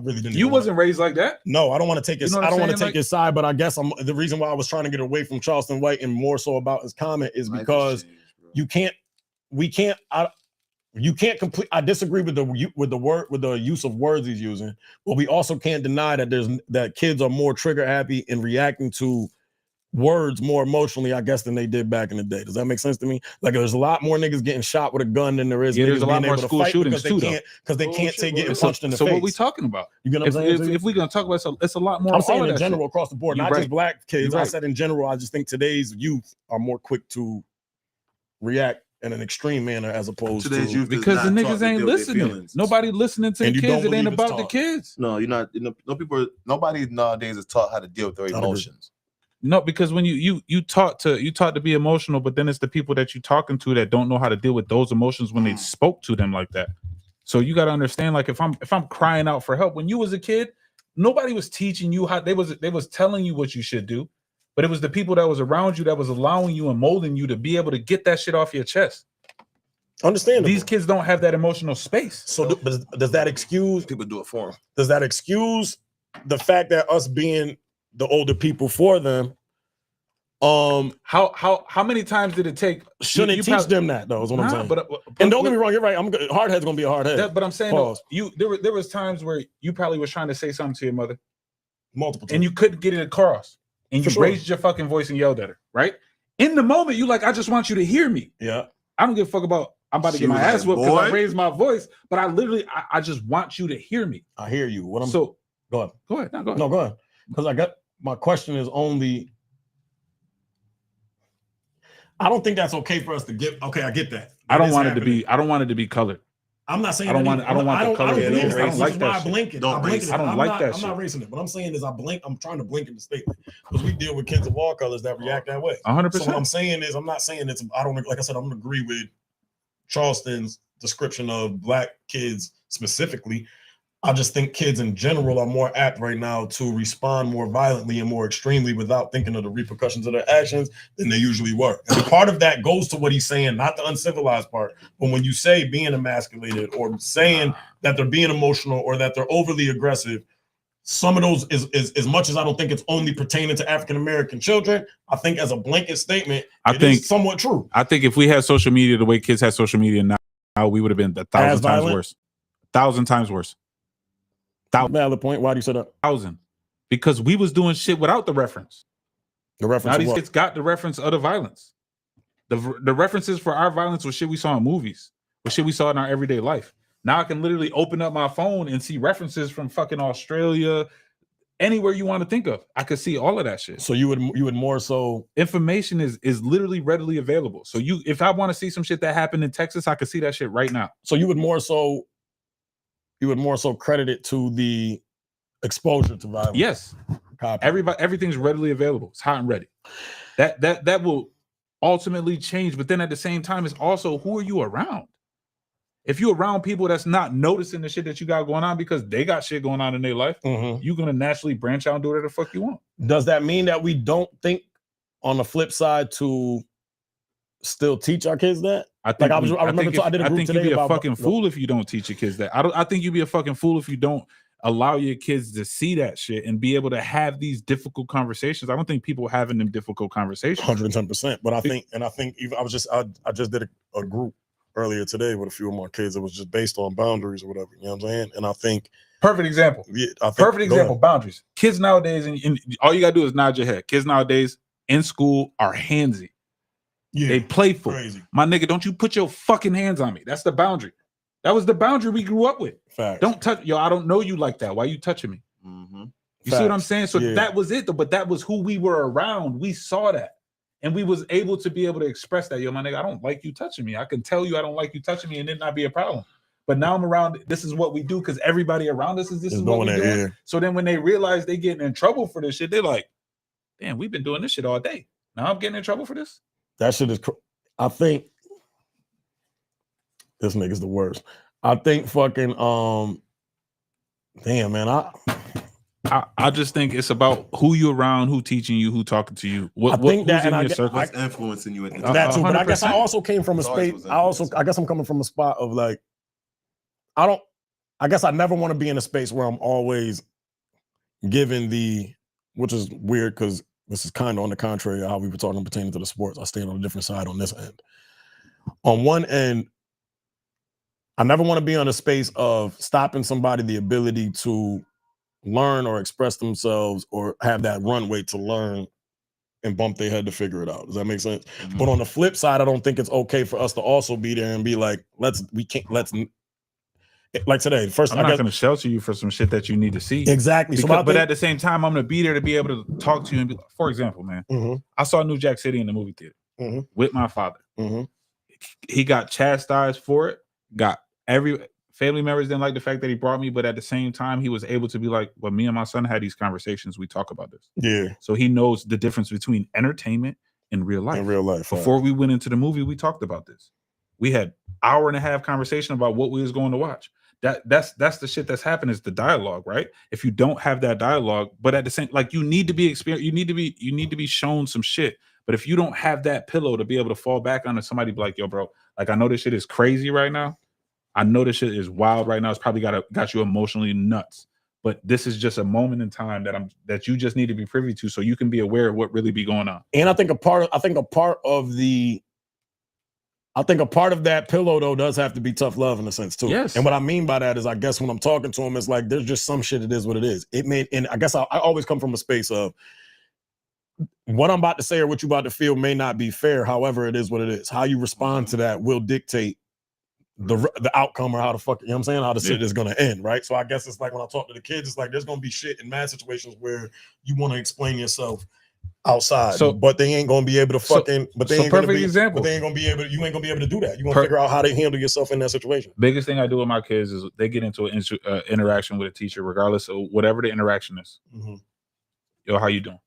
really didn't. You wasn't raised like that. No, I don't want to take his. You know I don't want to take his side, but I guess the reason why I was trying to get away from Charleston White and more so about his comment is because you can't complete. I disagree with the use of words he's using, but we also can't deny that kids are more trigger happy in reacting to words more emotionally, I guess, than they did back in the day. Does that make sense to me? Like there's a lot more niggas getting shot with a gun than there is. Yeah, there's a lot more school shootings too, because they can't take getting punched in the face. So what what we talking about? You get what I'm saying? If we're gonna talk about it's a lot more. I'm saying in general across the board, not just black kids. Right. I said in general, I just think today's youth are more quick to react in an extreme manner as opposed to because the niggas ain't listening. Nobody listening to the kids. It ain't about the kids. No, you're not. Nobody nowadays is taught how to deal with their emotions. No, because when you taught to be emotional, but then it's the people that you talking to that don't know how to deal with those emotions when they spoke to them like that. So you got to understand, like if I'm crying out for help, when you was a kid, nobody was teaching you how. They was telling you what you should do. But it was the people that was around you that was allowing you and molding you to be able to get that shit off your chest. Understandable. These kids don't have that emotional space. So does that excuse people do it for them? Does that excuse the fact that us being the older people for them. How many times did it take? Shouldn't you teach probably, them that though? Is what I'm saying. But and don't get me wrong, you're right. Hard head's gonna be a hard head. But I'm saying though, there was times where you probably was trying to say something to your mother multiple times, and you couldn't get it across, and you raised your fucking voice and yelled at her. Right in the moment, you like, I just want you to hear me. Yeah, I don't give a fuck about. I'm about to get my ass whooped because I raised my voice, but I literally, I just want you to hear me. I hear you. What I'm so go ahead. Go ahead. Go ahead. No, go ahead. Because I got my question is only. I don't think that's okay for us to give. Okay, I get that. I don't want it to be. I don't want it to be colored. I'm not saying I don't want the color. I don't like that. I blink it. I don't like that. I'm not racing it. What I'm saying is I blink. I'm trying to blink in the statement because we deal with kids of all colors that react that way. 100%. So what I'm saying is I'm not saying it's. I don't like I said. I'm gonna agree with Charleston's description of black kids specifically. I just think kids in general are more apt right now to respond more violently and more extremely without thinking of the repercussions of their actions than they usually were. And part of that goes to what he's saying, not the uncivilized part, but when you say being emasculated or saying that they're being emotional or that they're overly aggressive, some of those is as much as I don't think it's only pertaining to African-American children, I think as a blanket statement, it is somewhat true. I think if we had social media the way kids had social media now we would have been 1,000 times worse. 1,000 times worse. Valid point. Why do you say that? 1,000. Because we was doing shit without the reference. The reference. Now these kids got the reference of the violence. The references for our violence was shit we saw in movies, was shit we saw in our everyday life. Now I can literally open up my phone and see references from fucking Australia, anywhere you want to think of. I could see all of that shit. So you would more so information is literally readily available. So if I want to see some shit that happened in Texas, I could see that shit right now. So you would more so credit it to the exposure to violence. Yes. Everything's readily available. It's hot and ready. That will ultimately change. But then at the same time, it's also who are you around? If you're around people that's not noticing the shit that you got going on because they got shit going on in their life, you're gonna naturally branch out and do whatever the fuck you want. Does that mean that we don't think on the flip side to still teach our kids that? I think you'd be a fucking fool if you don't teach your kids that. I think you'd be a fucking fool if you don't allow your kids to see that shit and be able to have these difficult conversations. I don't think people having them difficult conversations. 110%. But I think I just did a group earlier today with a few of my kids. It was just based on boundaries or whatever. You know what I'm saying? And I think perfect example. Boundaries. Kids nowadays, and all you gotta do is nod your head. Kids nowadays in school are handsy. Yeah, they playful. Crazy. My nigga, don't you put your fucking hands on me. That's the boundary. That was the boundary we grew up with. Facts. Don't touch, yo, I don't know you like that. Why you touching me? You see what I'm saying? So that was it, though. But that was who we were around. We saw that. And we was able to be able to express that. Yo, my nigga, I don't like you touching me. I can tell you I don't like you touching me and it not be a problem. But now I'm around, this is what we do because everybody around us is what we doing. Yeah. So then when they realize they getting in trouble for this shit, they're like, damn, we've been doing this shit all day. Now I'm getting in trouble for this? That shit is, I think this nigga's the worst. I think fucking, damn, man, I just think it's about who you around, who teaching you, who talking to you. Who's in your circle? Who's influencing you at the that too, but I guess I also came from a space. I guess I'm coming from a spot of like, I guess I never want to be in a space where I'm always given which is weird because this is kind of on the contrary of how we were talking pertaining to the sports. I stand on a different side on this end. On one end, I never want to be on a space of stopping somebody the ability to learn or express themselves or have that runway to learn and bump their head to figure it out. Does that make sense? Mm-hmm. But on the flip side, I don't think it's okay for us to also be there and be like, let's like today. First, I'm not going to shelter you for some shit that you need to see. Exactly. But at the same time, I'm going to be there to be able to talk to you and be like, for example, man, I saw New Jack City in the movie theater with my father. He got chastised for it. Got every family members didn't like the fact that he brought me, but at the same time, he was able to be like, well, me and my son had these conversations. We talk about this. Yeah. So he knows the difference between entertainment and real life. In real life. Before we went into the movie, we talked about this. We had hour and a half conversation about what we was going to watch. That's the shit that's happened is the dialogue, right? If you don't have that dialogue, but at the same, like you need to be experienced, you need to be shown some shit. But if you don't have that pillow to be able to fall back on, and somebody be like, yo, bro, like I know this shit is crazy right now. I know this shit is wild right now. It's probably got you emotionally nuts. but this is just a moment in time that you just need to be privy to, so you can be aware of what really be going on. And I think a part of that pillow though does have to be tough love in a sense too. Yes. And what I mean by that is, I guess when I'm talking to him, it's like there's just some shit. It is what it is. And I guess I always come from a space of what I'm about to say or what you about to feel may not be fair. However, it is what it is. How you respond to that will dictate the outcome or how the fuck, you know what I'm saying, how the shit is going to end, right? So I guess it's like when I talk to the kids, it's like there's going to be shit in mad situations where you want to explain yourself outside, but they ain't going to be able to fucking, but they ain't going to be, example. but they ain't going to be able to, you ain't going to be able to do that. You're going to figure out how to handle yourself in that situation. Biggest thing I do with my kids is they get into an interaction with a teacher, regardless of whatever the interaction is. Mm-hmm. Yo, how you doing?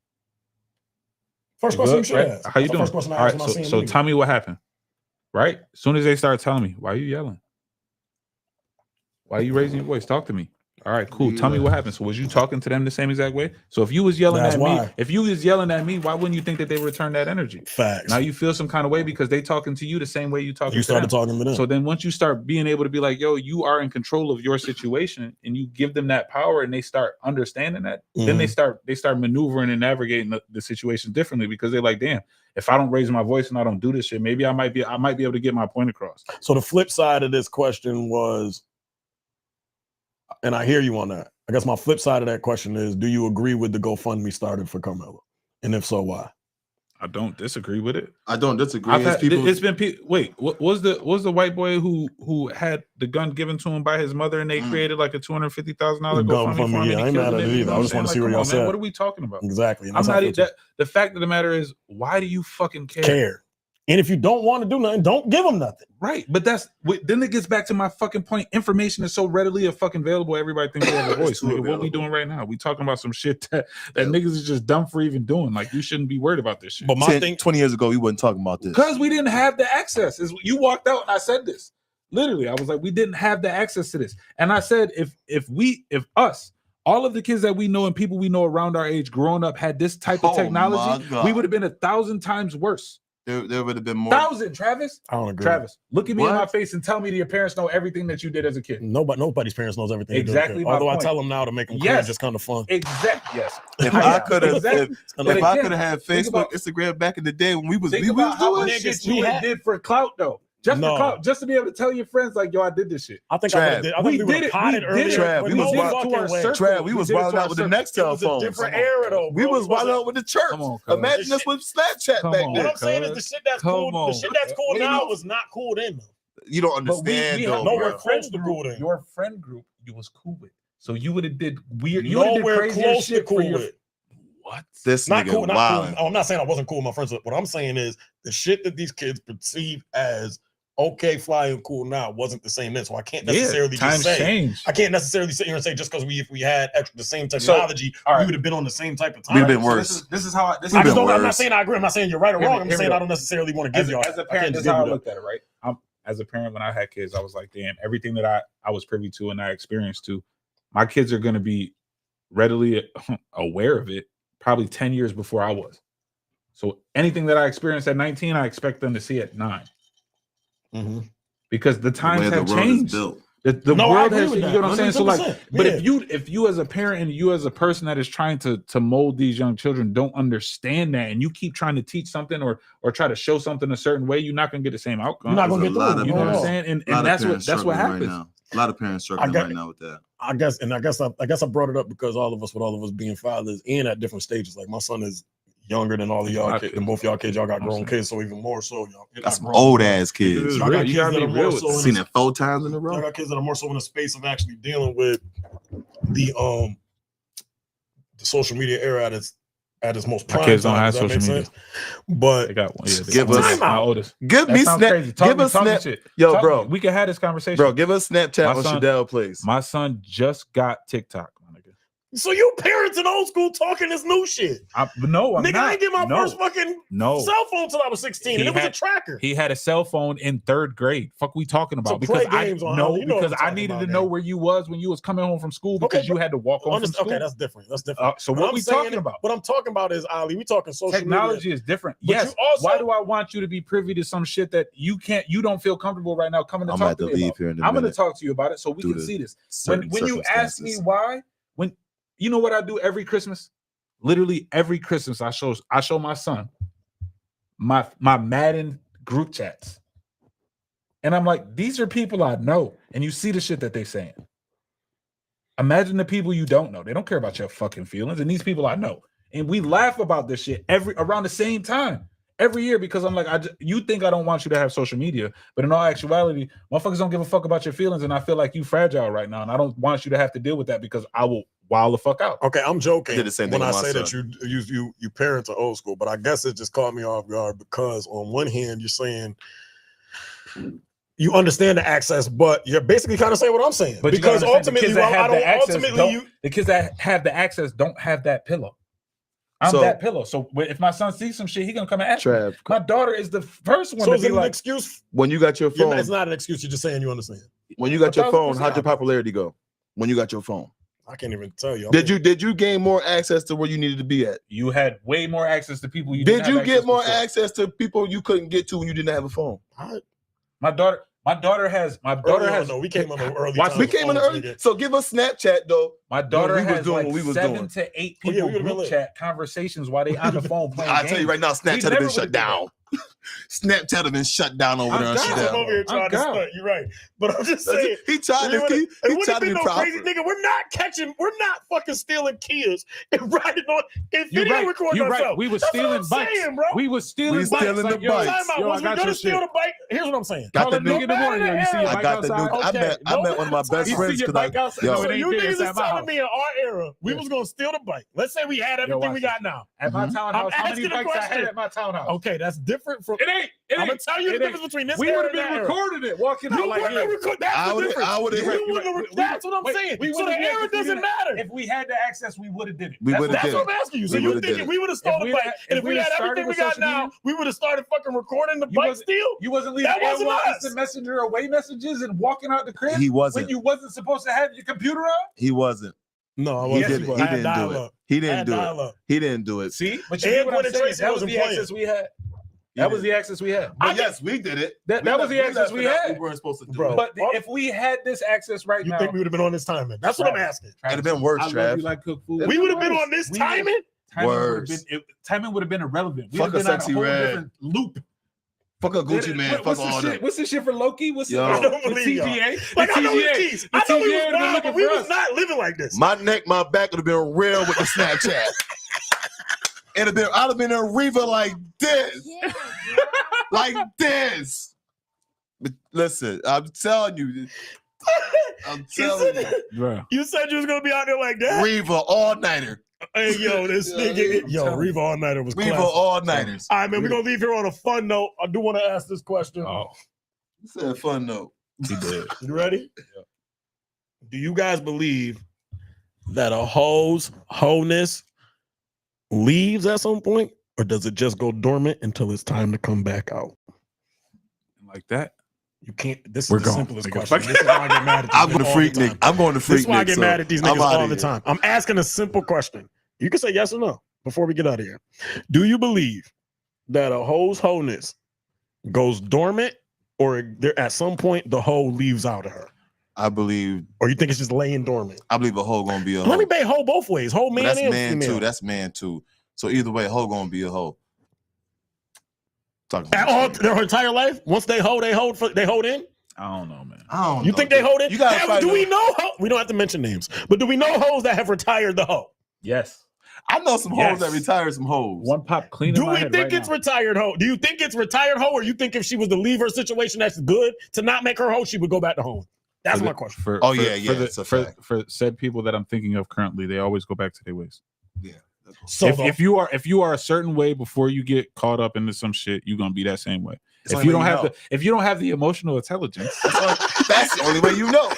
First question you should ask. How you doing? First question I all ask right, when I see so him tell me what happened. Right? As soon as they start telling me, why are you yelling? Why are you raising your voice? Talk to me. All right, cool. Tell me what happened. So was you talking to them the same exact way? So if you was yelling at me, why wouldn't you think that they would return that energy? Facts. Now you feel some kind of way because they talking to you the same way you talking to them. You started talking to them. So then once you start being able to be like, yo, you are in control of your situation, and you give them that power and they start understanding that, then they start maneuvering and navigating the situation differently, because they're like, damn, if I don't raise my voice and I don't do this shit, maybe I might be able to get my point across. So the flip side of this question was, and I hear you on that, I guess my flip side of that question is, do you agree with the GoFundMe started for Carmelo? And if so, why? I don't disagree with it. I don't disagree. It's been wait, what was the white boy who had the gun given to him by his mother, and they created like a $250,000 GoFundMe for him? Yeah, I ain't mad at it either. I just want to see where y'all said. What are we talking about? Exactly. I'm not. The fact of the matter is, why do you fucking care? And if you don't want to do nothing, don't give them nothing. Right. But then it gets back to my fucking point. Information is so readily fucking available. Everybody thinks they have a voice. Nigga, what we doing right now? We talking about some shit that niggas is just dumb for even doing. Like, you shouldn't be worried about this shit. But my thing 20 years ago, we wasn't talking about this. Because we didn't have the access. You walked out and I said this. Literally, I was like, we didn't have the access to this. And I said, if us, all of the kids that we know and people we know around our age growing up had this type of technology, we would have been 1,000 times worse. There would have been more. 1,000, Travis. I don't agree. Travis, look at me in my face and tell me that your parents know everything that you did as a kid. Nobody's parents knows everything. Exactly. Although I tell them now to make them cringe, it's kind of fun. Exactly. Yes. If I could have, if I could have had Facebook, about, Instagram back in the day when we was doing shit you did for clout though. Just for clout, just to be able to tell your friends like, yo, I did this shit. I think we did it. Earlier. We was wilding out with the next telephone. Different era though. We was wilding out with the church. Imagine this with Snapchat back then. What I'm saying is the shit that's cool. The shit that's cool now was not cool then. You don't understand though. Nowhere close to cool then. Your friend group you was cool with, so you would have did weird. You nowhere close to cool with. What? This not nigga cool. Not wild. cool. I'm not saying I wasn't cool with my friends. What I'm saying is the shit that these kids perceive as okay, fly and cool now wasn't the same then. So I can't necessarily just say I can't necessarily sit here and say just because if we had the same technology, we would have been on the same type of time. We've been worse. So this is how I'm not saying I agree. I'm not saying you're right or wrong. I'm saying I don't necessarily want to give y'all. As a parent, this is how I looked at it, right? As a parent, when I had kids, I was like, damn, everything that I was privy to and I experienced to, my kids are going to be readily aware of it probably 10 years before I was. So anything that I experienced at 19, I expect them to see at 9. Because the times have changed. The world has, you know what I'm saying? So like, but if you as a parent and you as a person that is trying to mold these young children don't understand that, and you keep trying to teach something or try to show something a certain way, you're not gonna get the same outcome. You're not gonna get through. You know what I'm saying? And that's what happens. Right, a lot of parents struggling right now with that. I guess I brought it up because all of us being fathers and at different stages. Like my son is younger than all of y'all kids, and both y'all kids, y'all got grown kids, so even more so, y'all. That's some old ass kids. Y'all got kids that are more so seen it 4 times in a row. I got kids that are more so in the space of actually dealing with the social media era at its most prime. My kids don't time, have social media, but they got one. Yeah, give us my oldest. Give me snap. Give us snap. Yo, bro, we can have this conversation. Bro, give us Snapchat on Shadell, please. My son just got TikTok. So you parents in old school talking this new shit? No, I'm nigga, not. I didn't get my first fucking cell phone till I was 16, and it was a tracker. He had a cell phone in 3rd grade. Fuck, we talking about? Because I needed to know where you was when you was coming home from school because you had to walk home from school. Okay, that's different. That's different. So what we talking about? What I'm talking about is Ali. We talking social technology media. Is different. Yes. Why do I want you to be privy to some shit that you don't feel comfortable right now coming to talk to me about? I'm going to talk to you about it so we can see this. When you ask me why. When You know what I do every Christmas? Literally every Christmas, I show my son my Madden group chats. And I'm like, these are people I know. And you see the shit that they saying. Imagine the people you don't know. They don't care about your fucking feelings. And these people I know. And we laugh about this shit around the same time. Every year, because I'm like, you think I don't want you to have social media, but in all actuality, motherfuckers don't give a fuck about your feelings, and I feel like you fragile right now, and I don't want you to have to deal with that because I will wild the fuck out. Okay, I'm joking did the same thing when I with my say son. that you parents are old school, but I guess it just caught me off guard because on one hand you're saying you understand the access, but you're basically kind of saying what I'm saying. But because ultimately, the kids that have the access don't have that pillow. I'm that pillow. So if my son sees some shit, he gonna come and ask me. My daughter is the first one so to be like, an excuse? When you got your phone, It's not an excuse. You're just saying you understand. When you got your phone, how'd your popularity go? When you got your phone, I can't even tell you. Did you gain more access to where you needed to be at? You had way more access to people you did you get more access to people you couldn't get to when you didn't have a phone? My daughter has. No, we came on the early. We came on the early. So give us Snapchat though. My daughter has doing like what we was 7 doing. to 8 people group chat conversations while they on the phone playing. I tell you right now, Snapchat have been shut down. Snapchat have been shut down over there. I'm over here trying to stunt. You're right, but I'm just saying he tried to be crazy nigga. We're not fucking stealing Kias and riding on and video recording ourselves. Right. We were stealing bikes. Saying, bro. We were stealing bikes. The bikes. Was we gonna steal the bike? Here's what I'm saying. Got the new. You see your bike outside? I met one of my best friends. You see your bike outside? So you niggas is telling me in our era we was gonna steal the bike. Let's say we had everything we got now. At my townhouse, how many bikes I had at my townhouse? Okay, that's different from. It ain't. I'm gonna tell you the difference between this. We would have been recording it, walking out like this. That's the difference. That's what I'm saying. So the era doesn't matter. If we had the access, we would have did it. That's what I'm asking you. So you thinking we would have stole the bike, and if we had everything we got now, we would have started fucking recording the bike steal? You wasn't leaving instant messenger away messages and walking out the crib. He wasn't. When you wasn't supposed to have your computer on. He wasn't. No, I wasn't. He didn't do it. He didn't do it. He didn't do it. See, but you what I'm saying? That was the access we had. That was the access we had. But yes, we did it. That was the access we had. We weren't supposed to do it. But if we had this access right now, you think we would have been on this timing? That's what I'm asking. It'd have been worse, Trav. You like cook food. We would have been on this timing. Worse. Timing would have been irrelevant. Fuck a sexy red loop. Fuck a Gucci man. Fuck all that. What's this shit for Loki? What's the TGA? Like I know the keys. I know we was wild, but we was not living like this. My neck, my back would have been real with the Snapchat. I'd have been a Reva like this. Yeah, like this. But listen, I'm telling you. You said you was gonna be out there like that. Reva all-nighter. Hey, yo, this nigga. Yo, Reva all-nighter was Reva all-nighters. All right, man, we're gonna leave here on a fun note. I do want to ask this question. Oh. You said a fun note. He did. You ready? Yeah. Do you guys believe that a hoe's wholeness leaves at some point, or does it just go dormant until it's time to come back out? Like that? You can't. This is the simplest question. This is why I get mad at these I'm going to freak Nick. I'm going to freak Nick. This is why I get mad at these niggas all the time. I'm asking a simple question. You can say yes or no before we get out of here. Do you believe that a hoe's wholeness goes dormant, or there at some point the hoe leaves out of her? I believe. Or you think it's just laying dormant? I believe a hoe gonna be a hoe. Let me pay hoe both ways. Hoe man and man female. too. That's man too. So either way, hoe gonna be a hoe. Their entire life? Once they hold in? I don't know, man. I don't know. You think they hold in? You gotta do we know we don't have to mention names, but do we know hoes that have retired the hoe? Yes. I know some hoes that retired some hoes. One pop clean. Do we think it's retired hoe? Do you think it's retired hoe, or you think if she was to leave her situation that's good to not make her hoe, she would go back to home? That's my question. For said people that I'm thinking of currently, they always go back to their ways. Yeah. So if you are a certain way before you get caught up into some shit, you're gonna be that same way. If you don't have the emotional intelligence, that's the only way you know.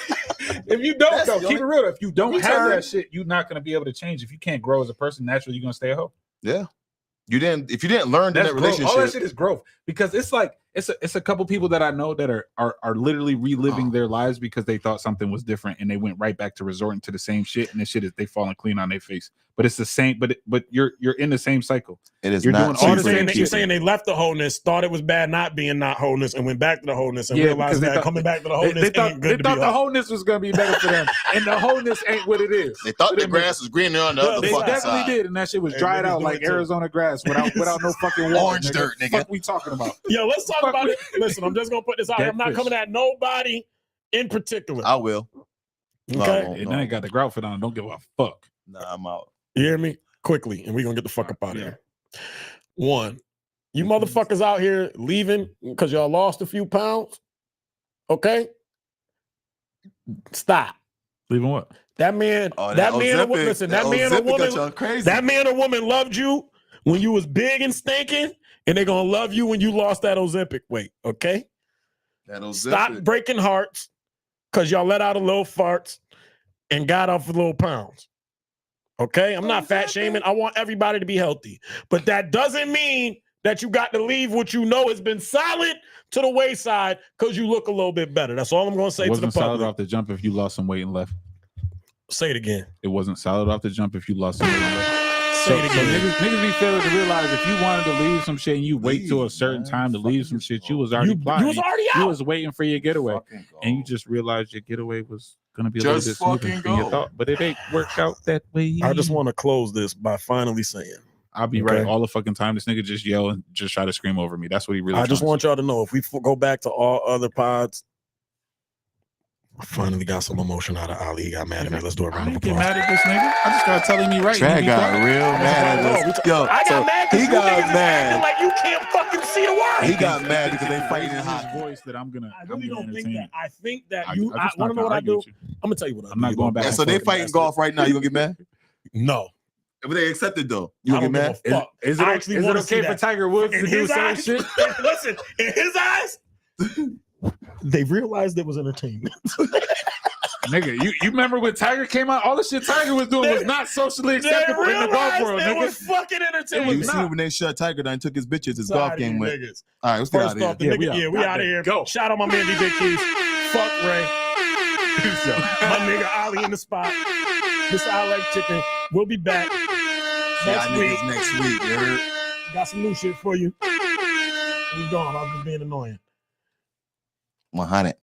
If you don't know, keep it real. If you don't have that shit, you're not gonna be able to change. If you can't grow as a person, naturally you're gonna stay a hoe. Yeah. If you didn't learn in that relationship. All that shit is growth. Because it's like it's a couple people that I know that are literally reliving their lives because they thought something was different and they went right back to resorting to the same shit, and the shit is they falling clean on their face. But it's the same. But you're in the same cycle. It is You're not doing all the You're same shit. saying they left the wholeness, thought it was bad not being not wholeness, and went back to the wholeness and Yeah, realized because they that thought- coming back to the wholeness They thought, ain't they good to thought be the whole. wholeness was gonna be better for them, and the wholeness ain't what it is. They thought So the they grass was greener on the other They fucking definitely side. did, and that shit was Hey, dried niggas out do like it too. Arizona grass without no fucking water. Orange dirt, nigga. Fuck we talking about? Yo, let's talk Fuck about with- it. Listen, I'm just gonna put this out here. I'm not Dead coming fish. at nobody in particular. I will. No, I Okay, won't. And No, I ain't got the grout fit on. Don't give a fuck. Nah, I'm out. you hear me? Quickly, and we're gonna get the fuck up out of Yeah. here. One, you motherfuckers out here leaving because y'all lost a few pounds. Okay, stop. Leaving what? That man, Oh, that man, or, Ozempic- listen, that man or Ozempic got woman, y'all crazy. that man or woman loved you when you was big and stinking, and they're gonna love you when you lost that Ozempic weight. Okay, That Ozempic. stop breaking hearts because y'all let out a little farts and got off a little pounds. Okay, I'm not fat shaming. I want everybody to be healthy, but that doesn't mean that you got to leave what you know has been solid to the wayside because you look a little bit better. That's all I'm going to say It to the wasn't solid public. off the jump if you lost some weight and left. Say it again. It wasn't solid off the jump if you lost some weight and left. Say So it again. niggas be failing to realize if you wanted to leave some shit and you wait till a certain man. time to leave some shit, you was already You plotting. was already You out. was waiting for your getaway, Fucking go. and you just realized your getaway was gonna be a Just little bit smoother fucking than you go. thought, but it ain't worked out that way. I just want to close this by finally saying, I'll be Okay. right all the fucking time. This nigga just yell and just try to scream over me. That's what he really. I just trying want y'all to know if we go back to all other pods, I finally got some emotion out of Ali. He got mad at me. Let's do a I round of ain't get applause. mad at this nigga. I just got telling me right. Trad You be got quiet. real mad at us. Yo, I got so mad because he you got niggas is acting mad. like you can't fucking see the word. He got mad because they fighting in His hockey. voice that I'm gonna. I I'm really gonna don't think entertain. that. I think that I you. I just want not to know what gonna I argue do. with you. I'm gonna tell you what I do. I'm not you going little back And and so they fucking fighting bastard. golf right now. You gonna get mad? No, But they accepted though. I You gonna don't get give mad? a fuck. Is I it, actually is it wanna okay see for that. Tiger Woods In to do his certain eyes, shit? listen, in his eyes, they realized it was entertainment. Nigga, you remember when Tiger came out? All the shit Tiger was doing was not socially They acceptable in the golf realized world, it nigga. was fucking entertainment. You was see not. when they shut Tiger down and took his bitches, his Tired golf of game you went. niggas. All right, let's get out First of off, the here. Yeah, we nigga, out. we out of here. Go. Shout out my man DJ Keys. Fuck Ray. My nigga Ali in the spot. This I Like Chicken. We'll be back next Y'all week. niggas next week. You heard? Got some new shit for you. We gone. I've been being annoying. 100.